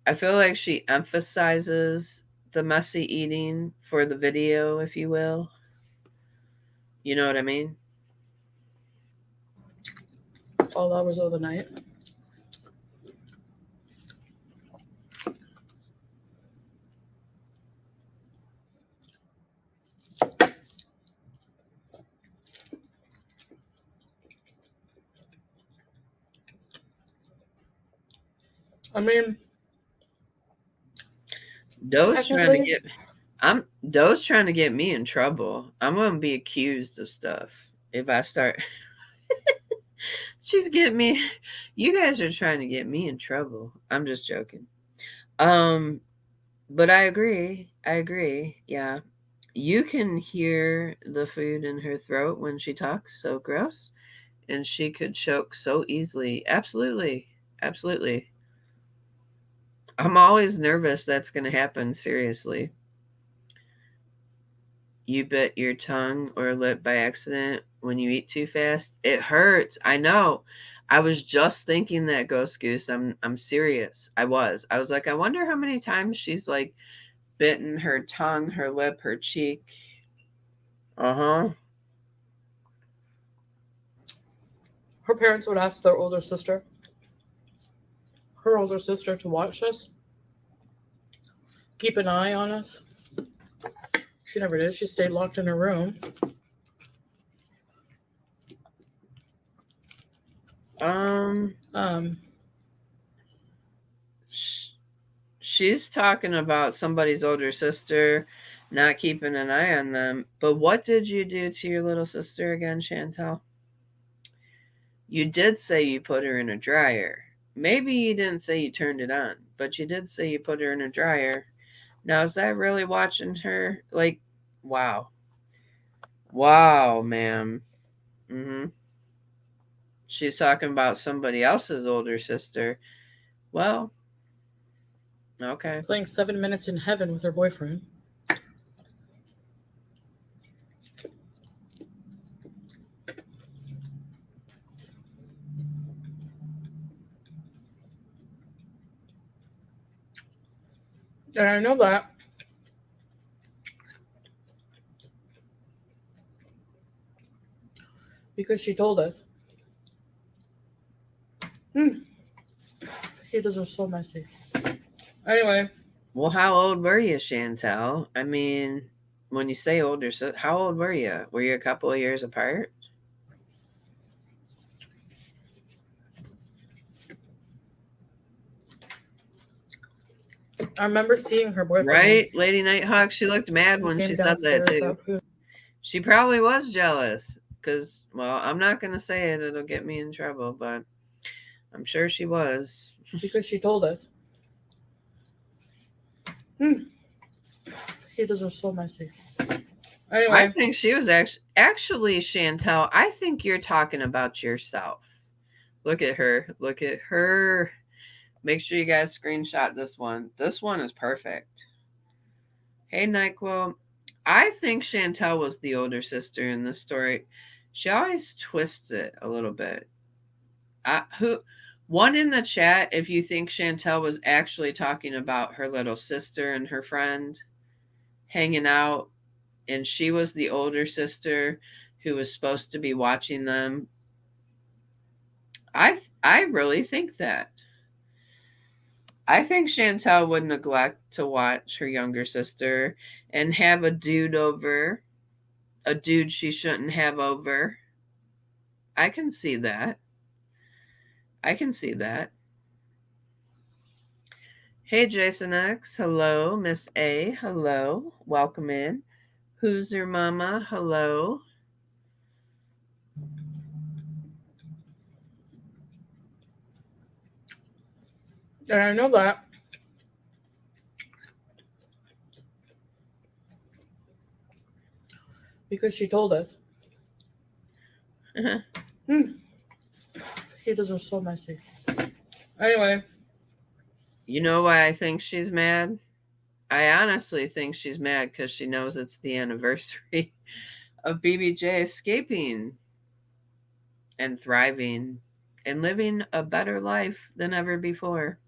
Speaker 2: I feel like she emphasizes the messy eating for the video, if you will. You know what I mean?
Speaker 5: all hours of the night. I mean,
Speaker 2: Doe's trying to
Speaker 5: technically,
Speaker 2: get Doe's trying to get me in trouble. I'm gonna be accused of stuff if I start. She's getting me. You guys are trying to get me in trouble. I'm just joking. Um, but I agree. I agree. Yeah, you can hear the food in her throat when she talks. So gross, and she could choke so easily. Absolutely, absolutely. I'm always nervous that's gonna happen. Seriously. You bit your tongue or lip by accident when you eat too fast? It hurts. I know. I was just thinking that, Ghost Goose. I'm serious. I was like, I wonder how many times she's like bitten her tongue, her lip, her cheek. Uh-huh.
Speaker 5: her parents would ask their older sister, her older sister, to watch us, keep an eye on us. She never did. She stayed locked in her room.
Speaker 2: Um
Speaker 5: Um,
Speaker 2: sh- she's talking about somebody's older sister not keeping an eye on them. But what did you do to your little sister again, Chantel? You did say you put her in a dryer. Maybe you didn't say you turned it on, but you did say you put her in a dryer. Now, is that really watching her? Like, wow. Wow, ma'am. Mm-hmm. She's talking about somebody else's older sister. Well, okay.
Speaker 5: playing 7 minutes in heaven with her boyfriend. And I know that because she told us. He are so messy. Anyway,
Speaker 2: Well, how old were you, Chantel? I mean, when you say older, so how old were you? Were you a couple of years apart?
Speaker 5: I remember seeing her boyfriend.
Speaker 2: Right, Lady Nighthawk? She looked mad
Speaker 5: He
Speaker 2: when
Speaker 5: came
Speaker 2: she said that,
Speaker 5: downstairs
Speaker 2: too. She probably was jealous because, well, I'm not going to say it. It'll get me in trouble, but I'm sure she was.
Speaker 5: because she told us. He are so messy. Anyway,
Speaker 2: I think she was actually, Chantel, I think you're talking about yourself. Look at her. Look at her. Make sure you guys screenshot this one. This one is perfect. Hey, NyQuil. I think Chantel was the older sister in this story. She always twists it a little bit. One in the chat if you think Chantel was actually talking about her little sister and her friend hanging out, and she was the older sister who was supposed to be watching them. I really think that. I think Chantel would neglect to watch her younger sister and have a dude over, a dude she shouldn't have over. I can see that. I can see that. Hey, Jason X. Hello. Miss A. Hello. Welcome in. Who's your mama? Hello.
Speaker 5: and I know that because she told us. He are so messy. Anyway,
Speaker 2: You know why I think she's mad? I honestly think she's mad because she knows it's the anniversary of BBJ escaping and thriving and living a better life than ever before.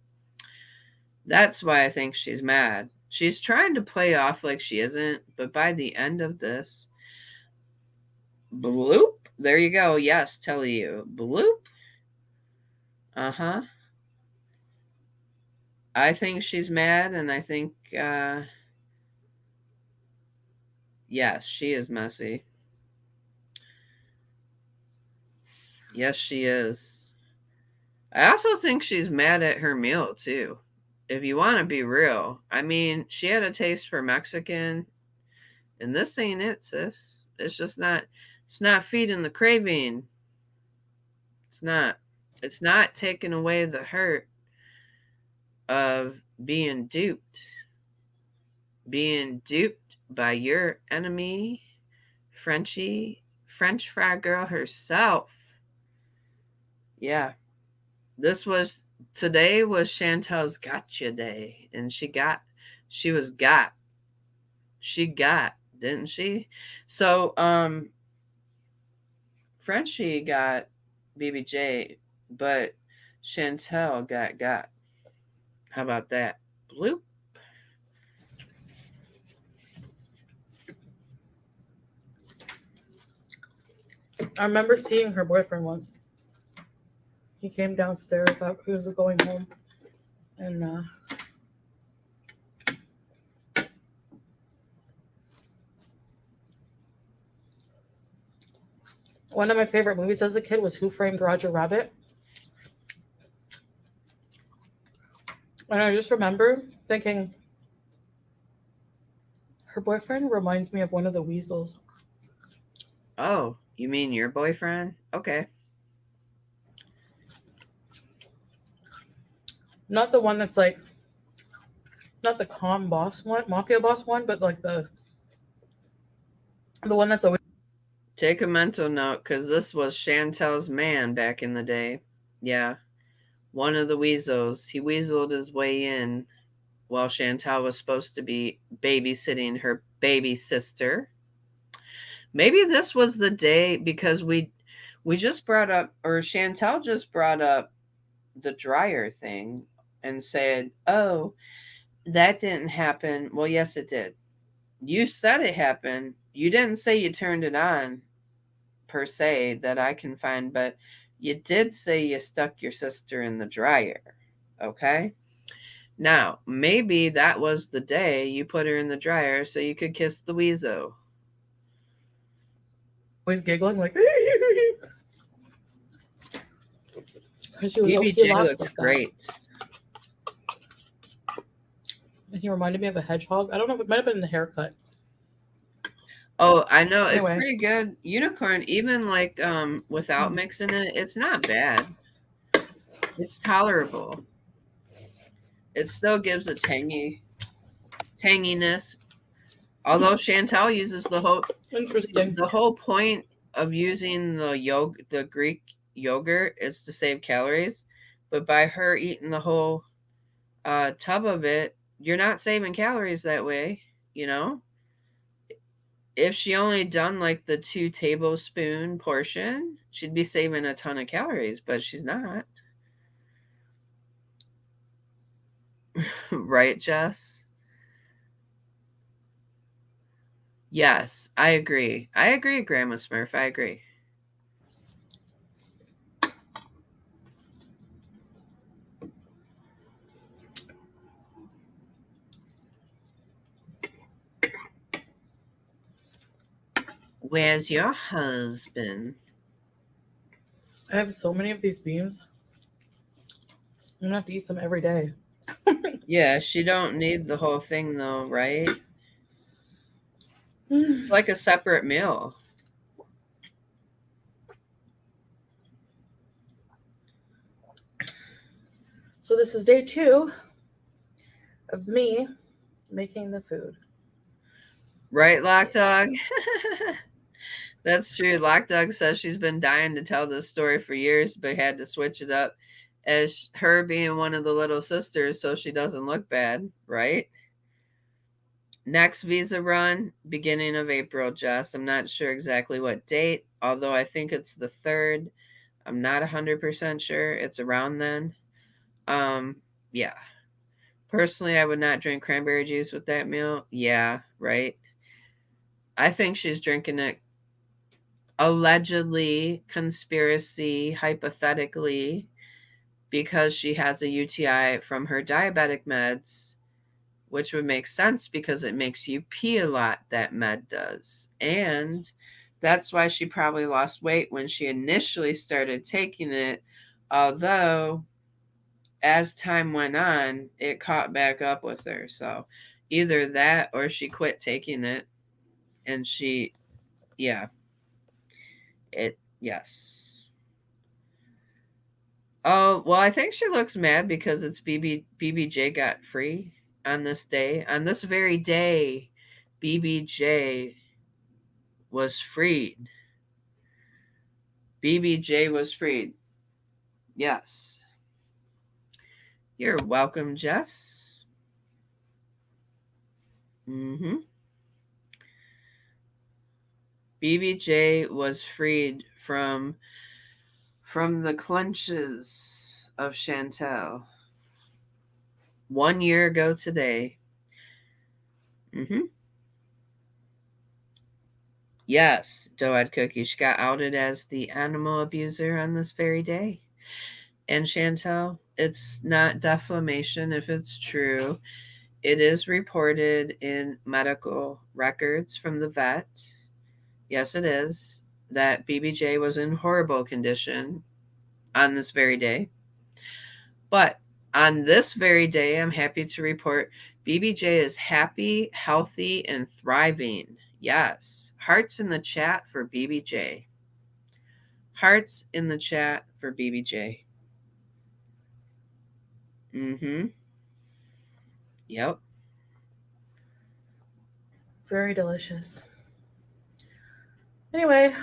Speaker 2: That's why I think she's mad. She's trying to play off like she isn't, but by the end of this, bloop, there you go. Yes, tell you. Bloop. Uh-huh. I think she's mad, and I think, yes, she is messy. Yes, she is. I also think she's mad at her meal, too. If you want to be real. I mean, she had a taste for Mexican, and this ain't it, sis. It's not feeding the craving. It's not. It's not taking away the hurt of being duped. Being duped by your enemy, Frenchie, French fry girl herself. Yeah. This was Today was Chantel's gotcha day, and she was got. She got, didn't she? So, Frenchie got BBJ, but Chantel got. How about that? Bloop.
Speaker 5: I remember seeing her boyfriend once. He came downstairs. He was going home, and one of my favorite movies as a kid was Who Framed Roger Rabbit. And I just remember thinking, her boyfriend reminds me of one of the weasels.
Speaker 2: Oh, you mean your boyfriend? Okay.
Speaker 5: Not the one that's like, not the calm boss one, mafia boss one, but like the one that's always.
Speaker 2: Take a mental note, because this was Chantel's man back in the day. Yeah. One of the weasels. He weaseled his way in while Chantel was supposed to be babysitting her baby sister. Maybe this was the day, because we just brought up, or Chantel just brought up the dryer thing and said, "Oh, that didn't happen." Well, yes, it did. You said it happened. You didn't say you turned it on, per se, that I can find, but you did say you stuck your sister in the dryer. Okay? Now, maybe that was the day you put her in the dryer so you could kiss the weasel.
Speaker 5: Always giggling like. She was he
Speaker 2: BBJ
Speaker 5: laughed
Speaker 2: looks
Speaker 5: like that.
Speaker 2: great.
Speaker 5: And he reminded me of a hedgehog. I don't know if it might have been the haircut.
Speaker 2: Oh, I know, it's
Speaker 5: Anyway.
Speaker 2: pretty good. Unicorn, even like without mixing it, it's not bad. It's tolerable. It still gives a tanginess. Although Chantel uses
Speaker 5: Interesting.
Speaker 2: the whole point of using the Greek yogurt is to save calories, but by her eating the whole tub of it, you're not saving calories that way, you know? If she only done like the 2 tablespoon portion, she'd be saving a ton of calories, but she's not. Right, Jess? Yes, I agree. I agree, Grandma Smurf. I agree. Where's your husband?
Speaker 5: I have so many of these beans. I'm gonna have to eat some every day.
Speaker 2: Yeah, she don't need the whole thing though, right? It's like a separate meal.
Speaker 5: So this is day 2 of me making the food.
Speaker 2: Right, Lock Dog? That's true. Lock Dog says she's been dying to tell this story for years, but had to switch it up as her being one of the little sisters so she doesn't look bad, right? Next visa run, beginning of April, Jess. I'm not sure exactly what date, although I think it's the 3rd. I'm not 100% sure. It's around then. Yeah. Personally, I would not drink cranberry juice with that meal. Yeah, right. I think she's drinking it allegedly, conspiracy, hypothetically, because she has a UTI from her diabetic meds, which would make sense because it makes you pee a lot, that med does. And that's why she probably lost weight when she initially started taking it, although as time went on, it caught back up with her. So either that or she quit taking it and she, yeah, yes. Oh, well, I think she looks mad because it's BBJ got free on this day. On this very day, BBJ was freed. BBJ was freed. Yes. You're welcome, Jess. Mm-hmm. BBJ was freed from the clutches of Chantel 1 year ago today. Mm-hmm. Yes, Doad Cookie. She got outed as the animal abuser on this very day. And Chantel, it's not defamation if it's true. It is reported in medical records from the vet. Yes, it is. That BBJ was in horrible condition on this very day. But on this very day, I'm happy to report BBJ is happy, healthy, and thriving. Yes. Hearts in the chat for BBJ. Hearts in the chat for BBJ. Mm-hmm. Yep.
Speaker 5: Very delicious. Anyway,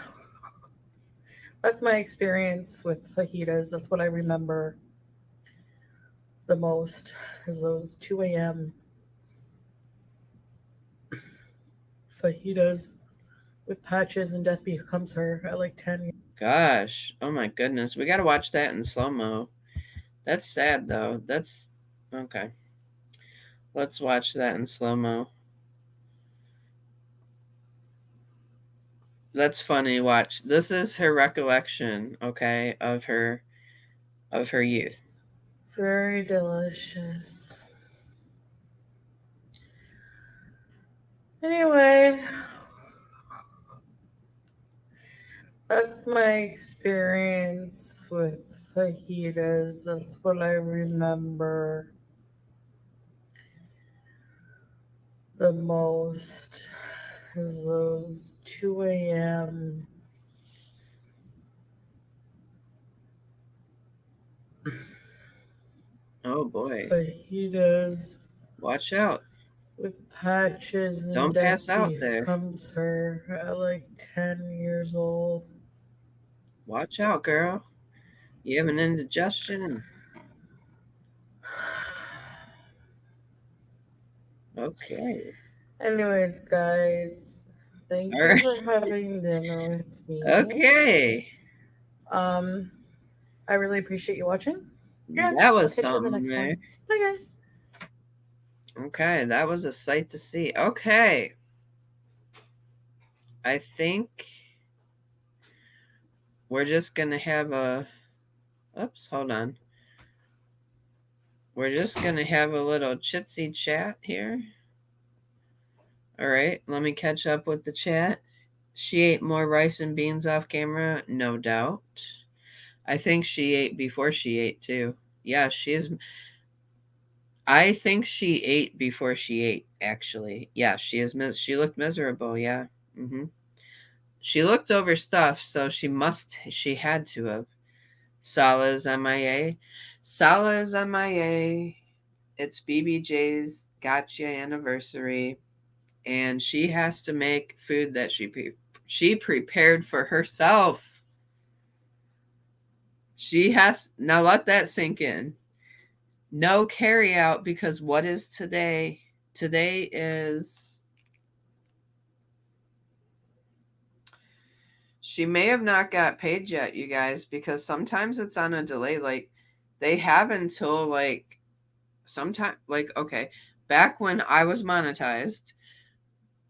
Speaker 5: that's my experience with fajitas. That's what I remember the most, is those 2 a.m. fajitas with Patches and Death Becomes Her at like 10.
Speaker 2: Gosh. Oh my goodness. We got to watch that in slow-mo. That's sad though. That's okay. Let's watch that in slow-mo. That's funny. Watch. This is her recollection, okay, of her youth.
Speaker 5: Very delicious. Anyway, that's my experience with fajitas. That's what I remember the most, is those 2 a.m.
Speaker 2: Oh boy.
Speaker 5: fajitas
Speaker 2: Watch out.
Speaker 5: with Patches and
Speaker 2: Don't
Speaker 5: Death
Speaker 2: pass out there.
Speaker 5: Becomes Her at like 10 years old.
Speaker 2: Watch out, girl. You have an indigestion. Okay.
Speaker 5: Anyways, guys, thank
Speaker 2: All
Speaker 5: you
Speaker 2: right.
Speaker 5: for having dinner with me.
Speaker 2: Okay.
Speaker 5: I really appreciate you watching. Yeah,
Speaker 2: That
Speaker 5: I'll
Speaker 2: was
Speaker 5: catch you in the
Speaker 2: something
Speaker 5: next
Speaker 2: there.
Speaker 5: one. Bye, guys.
Speaker 2: Okay, that was a sight to see. Okay. I think we're just going to have a... Oops, hold on. We're just going to have a little chitsy chat here. All right, let me catch up with the chat. She ate more rice and beans off camera, no doubt. I think she ate before she ate too. Yeah, she is. I think she ate before she ate. Actually, yeah, she is. She looked miserable. Yeah. She looked overstuffed, so she must. She had to have. Sala's MIA. Sala's MIA. It's BBJ's gotcha anniversary, and she has to make food that she prepared for herself. She has now let that sink in. No carry out because what is today? Today is she may have not got paid yet, you guys, because sometimes it's on a delay. Like they have until like sometime like okay, back when I was monetized,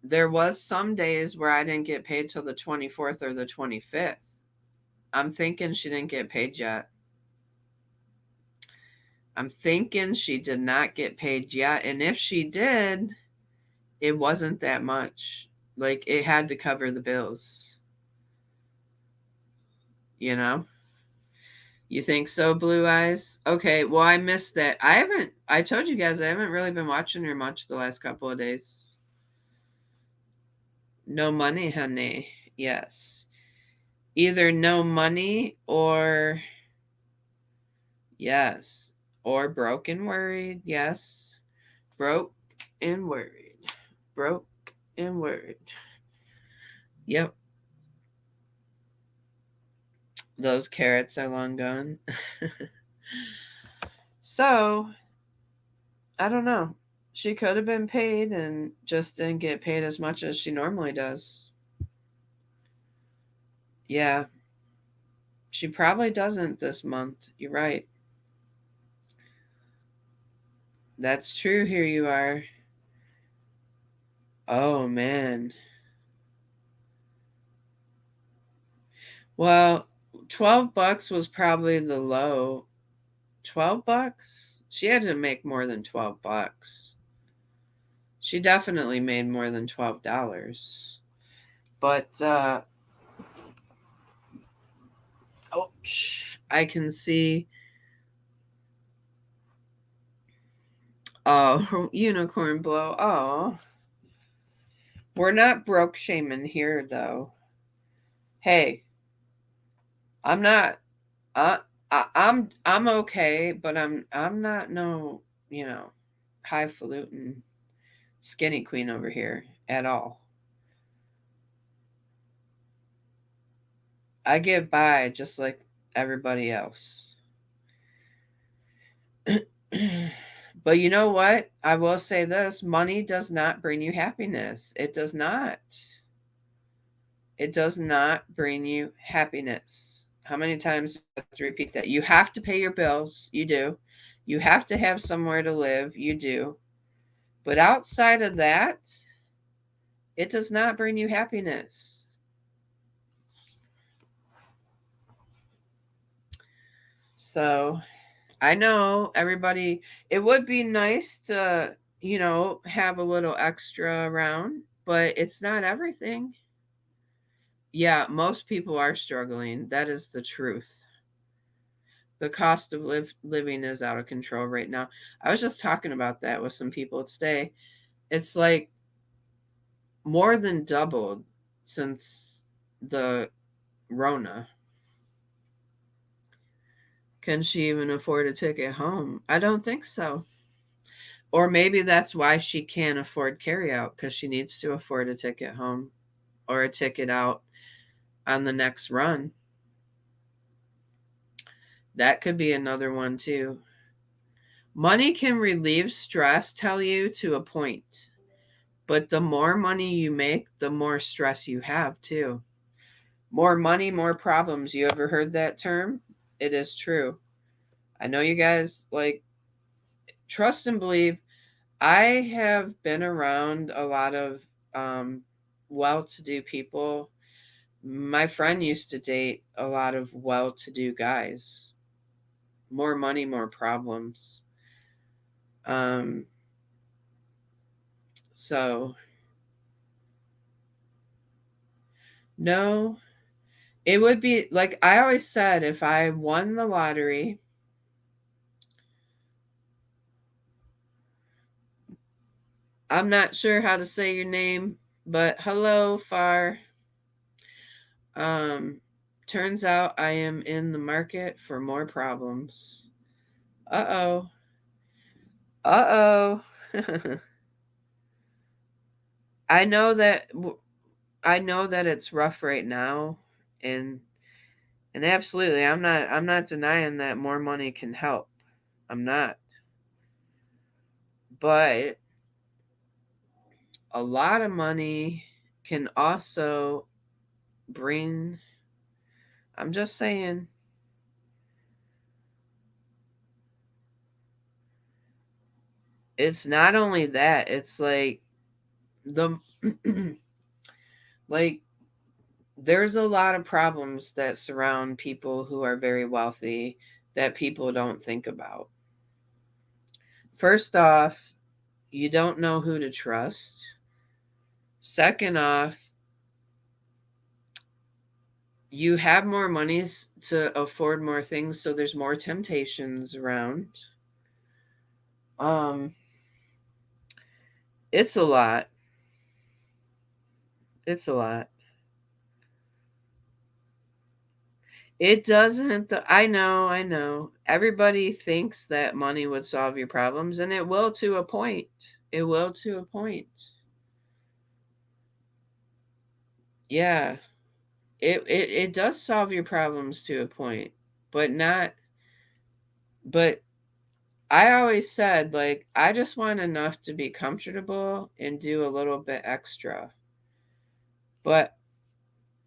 Speaker 2: there was some days where I didn't get paid till the 24th or the 25th. I'm thinking she didn't get paid yet. I'm thinking she did not get paid yet. And if she did, it wasn't that much. Like, it had to cover the bills. You know? You think so, Blue Eyes? Okay, well, I missed that. I told you guys I haven't really been watching her much the last couple of days. No money, honey. Yes. Either no money or, yes, or broke and worried. Yes. Broke and worried. Broke and worried. Yep. Those carrots are long gone. So, I don't know. She could have been paid and just didn't get paid as much as she normally does. Yeah, she probably doesn't this month. You're right. That's true. Here you are. Oh, man. Well, $12 was probably the low. $12? She had to make more than $12. She definitely made more than $12. But oh, I can see. Oh, unicorn blow. Oh, we're not broke shaming here, though. Hey, I'm not. Uh, I'm okay, but I'm not no highfalutin skinny queen over here at all. I get by just like everybody else. But you know what? I will say this: money does not bring you happiness. It does not. It does not bring you happiness. How many times do I have to repeat that? You have to pay your bills. You do. You have to have somewhere to live. You do. But outside of that, it does not bring you happiness. So I know everybody, it would be nice to, have a little extra around, but it's not everything. Yeah, most people are struggling. That is the truth. The cost of living is out of control right now. I was just talking about that with some people today. It's like more than doubled since the Rona. Can she even afford a ticket home? I don't think so. Or maybe that's why she can't afford carryout because she needs to afford a ticket home or a ticket out on the next run. That could be another one too. Money can relieve stress, tell you, to a point. But the more money you make, the more stress you have too. More money, more problems. You ever heard that term? It is true. I know you guys like trust and believe. I have been around a lot of um, well to do people. My friend used to date a lot of well to do guys. More money, more problems. Um, so, no, it would be like I always said if I won the lottery, I'm not sure how to say your name, but hello, Far. Um, turns out I am in the market for more problems. Uh oh. Uh oh. I know that I know that it's rough right now, and absolutely, I'm not denying that more money can help. I'm not, but a lot of money can also bring. I'm just saying, it's not only that. It's like the like there's a lot of problems that surround people who are very wealthy that people don't think about. first off, you don't know who to trust. Second off, you have more monies to afford more things, so there's more temptations around. Um, it's a lot. It's a lot. It doesn't. I know, I know. Everybody thinks that money would solve your problems, and it will to a point. It will to a point. Yeah, it does solve your problems to a point, but not. But I always said, like, I just want enough to be comfortable and do a little bit extra. But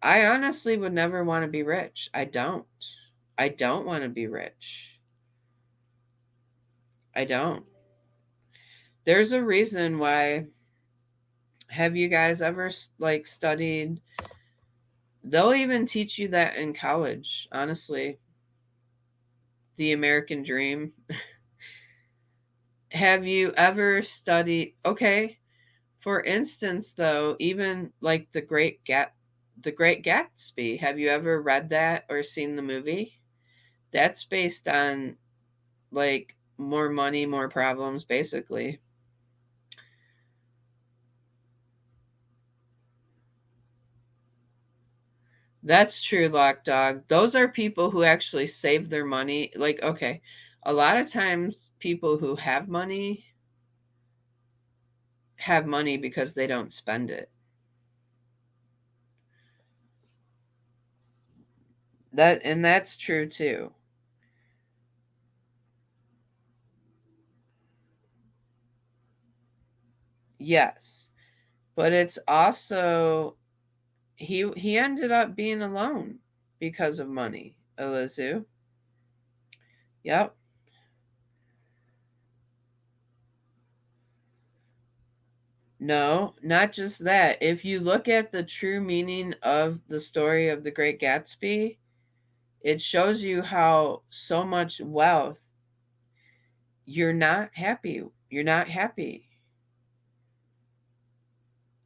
Speaker 2: I honestly would never want to be rich. I don't. I don't want to be rich. I don't. There's a reason why. Have you guys ever like studied? They'll even teach you that in college, honestly. The American dream. Have you ever studied? Okay, for instance, though, even like the Great Gatsby. Have you ever read that or seen the movie? That's based on like more money, more problems, basically. That's true, Lock Dog. Those are people who actually save their money. Like, okay, a lot of times people who have money because they don't spend it. That's true too. Yes. But it's also he ended up being alone because of money, Elizu. Yep. No, not just that. If you look at the true meaning of the story of the Great Gatsby, it shows you how so much wealth you're not happy. You're not happy.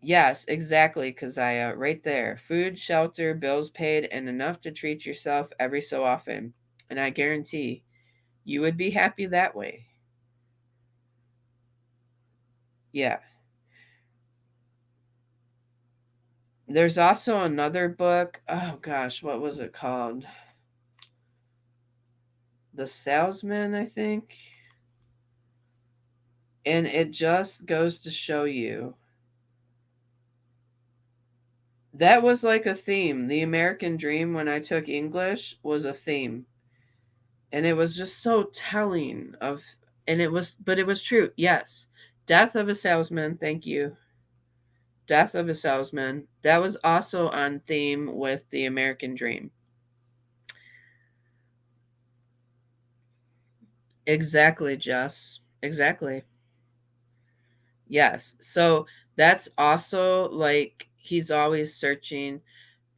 Speaker 2: Yes, exactly, Keziah. Right there. Food, shelter, bills paid, and enough to treat yourself every so often. And I guarantee you would be happy that way. Yeah. There's also another book. Oh gosh, what was it called? The Salesman, I think. And it just goes to show you that was like a theme. The American Dream, when I took English, was a theme. And it was just so telling of, and but it was true. Yes. Death of a Salesman. Thank you. Death of a Salesman. That was also on theme with the American Dream. Exactly, Jess. Exactly. Yes. So that's also like he's always searching.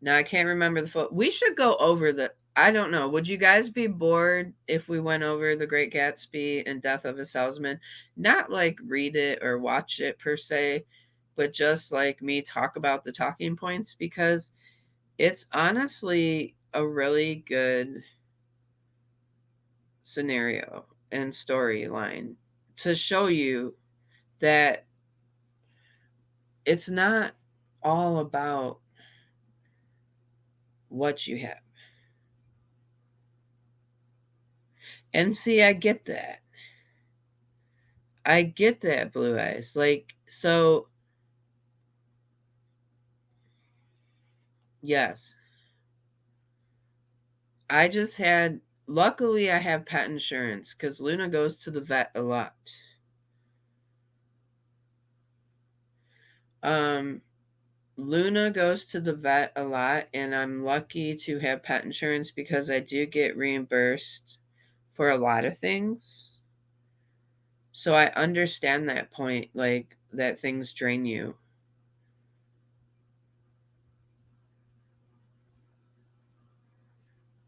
Speaker 2: Now I can't remember the full. We should go over the. I don't know. Would you guys be bored if we went over The Great Gatsby and Death of a Salesman? Not like read it or watch it per se, but just like me talk about the talking points because it's honestly a really good scenario and storyline to show you that it's not all about what you have. And see, I get that. I get that, Blue Eyes. Like, so, yes. Luckily, I have pet insurance because Luna goes to the vet a lot. Um, Luna goes to the vet a lot, and I'm lucky to have pet insurance because I do get reimbursed for a lot of things. So I understand that point, like that things drain you.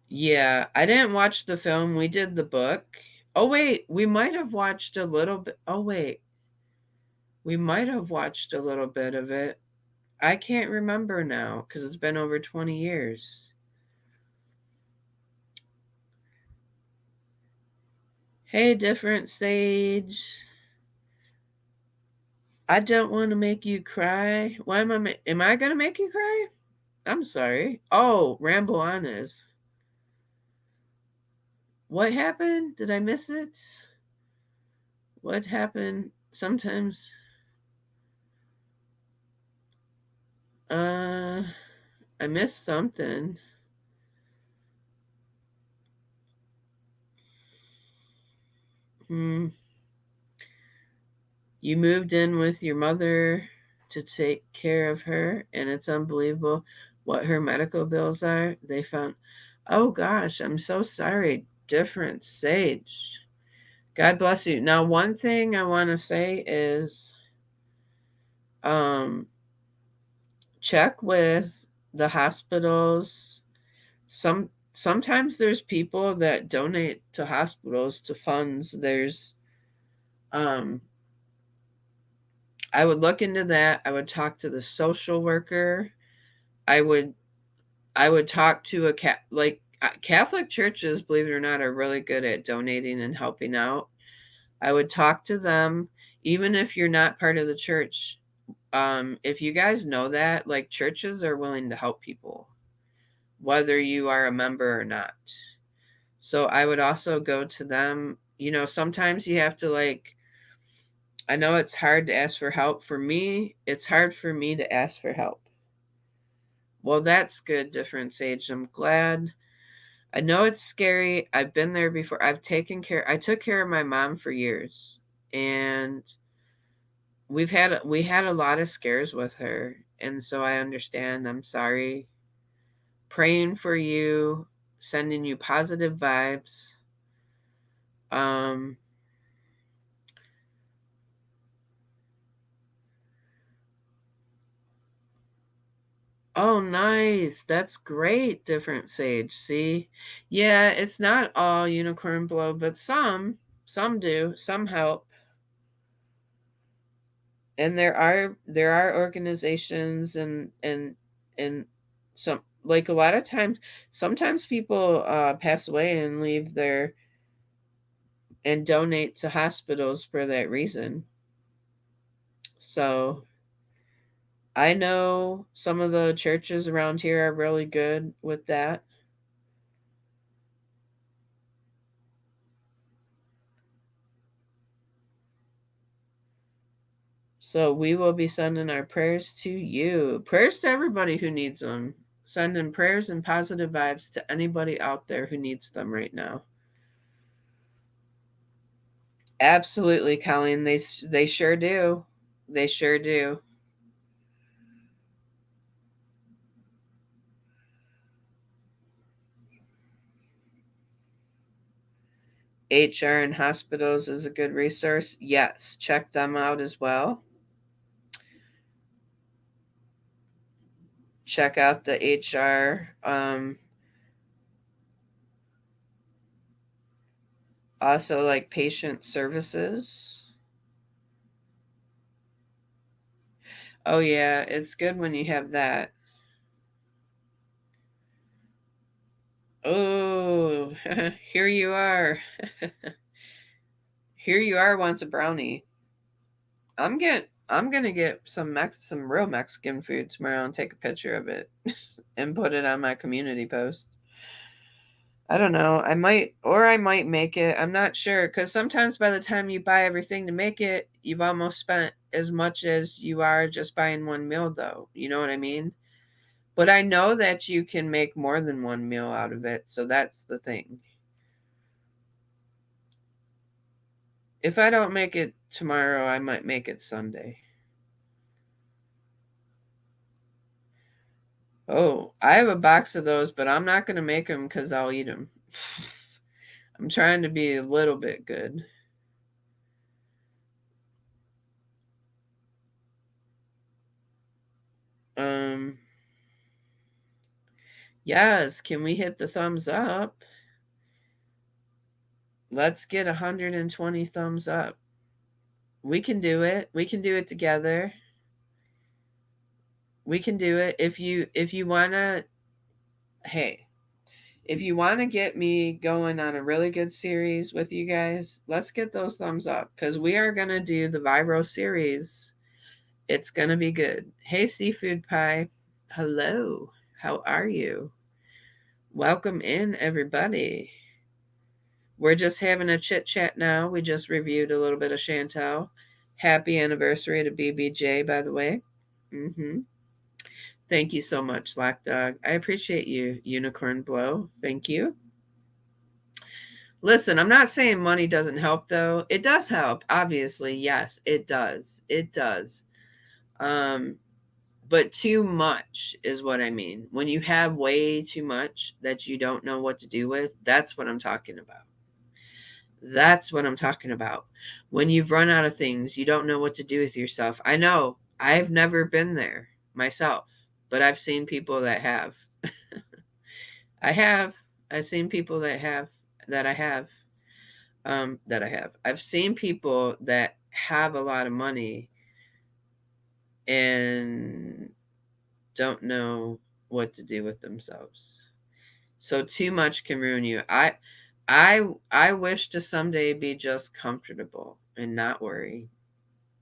Speaker 2: Yeah, I didn't watch the film. We did the book, Oh wait, we might have watched a little bit. Oh wait, we might have watched a little bit of it. I can't remember now because it's been over 20 years. Hey, different stage. I don't want to make you cry. Why am am I gonna make you cry? I'm sorry. Oh, ramble on is. What happened? Did I miss it? What happened? Sometimes, uh, I missed something. Hmm. You moved in with your mother to take care of her, and it's unbelievable what her medical bills are. They found, oh gosh, I'm so sorry. Different sage. God bless you. Now, one thing I want to say is, um, check with the hospitals. Sometimes there's people that donate to hospitals to funds. Um, I would look into that. I would talk to the social worker. I would I would talk to a Catholic churches, believe it or not, are really good at donating and helping out. I would talk to them, even if you're not part of the church. If you guys know that, like churches are willing to help people, whether you are a member or not. So I would also go to them. You know, sometimes you have to I know it's hard to ask for help. For me, it's hard for me to ask for help. Well, that's good, different sage. I'm glad. I know it's scary. I've been there before. I took care of my mom for years. And we had a lot of scares with her. And so I understand. I'm sorry. Praying for you, sending you positive vibes. Um Oh, nice. That's great, different sage. See? Yeah, it's not all unicorn blow, but some do, some help. And there are organizations and some like a lot of times sometimes people pass away and leave their and donate to hospitals for that reason. So I know some of the churches around here are really good with that. So we will be sending our prayers to you. Prayers to everybody who needs them. Sending prayers and positive vibes to anybody out there who needs them right now. Absolutely, Colleen. They sure do. They sure do. HR and hospitals is a good resource. Yes, check them out as well. Check out the HR. Also, like patient services. Oh yeah, it's good when you have that. Oh, here you are. Here you are wants a brownie. I'm gonna get some real Mexican food tomorrow and take a picture of it and put it on my community post. I don't know. I might make it. I'm not sure because sometimes by the time you buy everything to make it, you've almost spent as much as you are just buying one meal, though. You know what I mean? But I know that you can make more than one meal out of it, so that's the thing. If I don't make it tomorrow, I might make it Sunday. Oh, I have a box of those, but I'm not going to make them because I'll eat them. I'm trying to be a little bit good. Um, yes, can we hit the thumbs up? Let's get 120 thumbs up. We can do it. We can do it together. We can do it. If you want to, hey, if you want to get me going on a really good series with you guys, let's get those thumbs up cuz we are going to do the Vibro series. It's going to be good. Hey Seafood Pie. Hello. How are you? Welcome in everybody. We're just having a chit chat now. We just reviewed a little bit of Chantel. Happy anniversary to BBJ, by the way. Thank you so much, Black Dog. I appreciate you, Unicorn Blow. Thank you. Listen, I'm not saying money doesn't help, though. It does help, obviously. Yes, it does. It does. But too much is what I mean. When you have way too much that you don't know what to do with, that's what I'm talking about. That's what I'm talking about. When you've run out of things, you don't know what to do with yourself. I know I've never been there myself, but I've seen people that have. I have. I've seen people that have, that I have, that I have. I've seen people that have a lot of money and don't know what to do with themselves. So too much can ruin you. I wish to someday be just comfortable and not worry.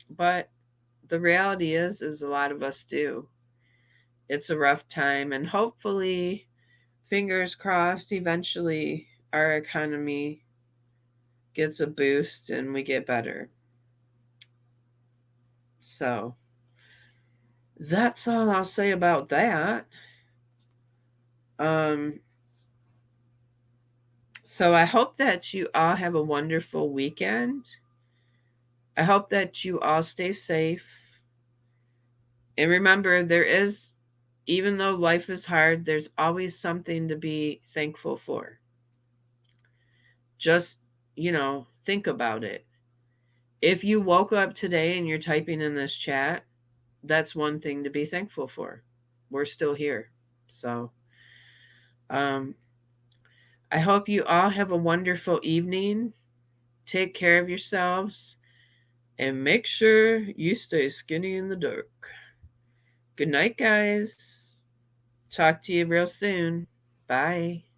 Speaker 2: But the reality is a lot of us do. It's a rough time, and hopefully, fingers crossed, eventually our economy gets a boost and we get better. So that's all I'll say about that. Um, so I hope that you all have a wonderful weekend. I hope that you all stay safe. And remember, even though life is hard, there's always something to be thankful for. Just, think about it. If you woke up today and you're typing in this chat, that's one thing to be thankful for. We're still here. So, um, I hope you all have a wonderful evening. Take care of yourselves and make sure you stay skinny in the dark. Good night, guys. Talk to you real soon. Bye.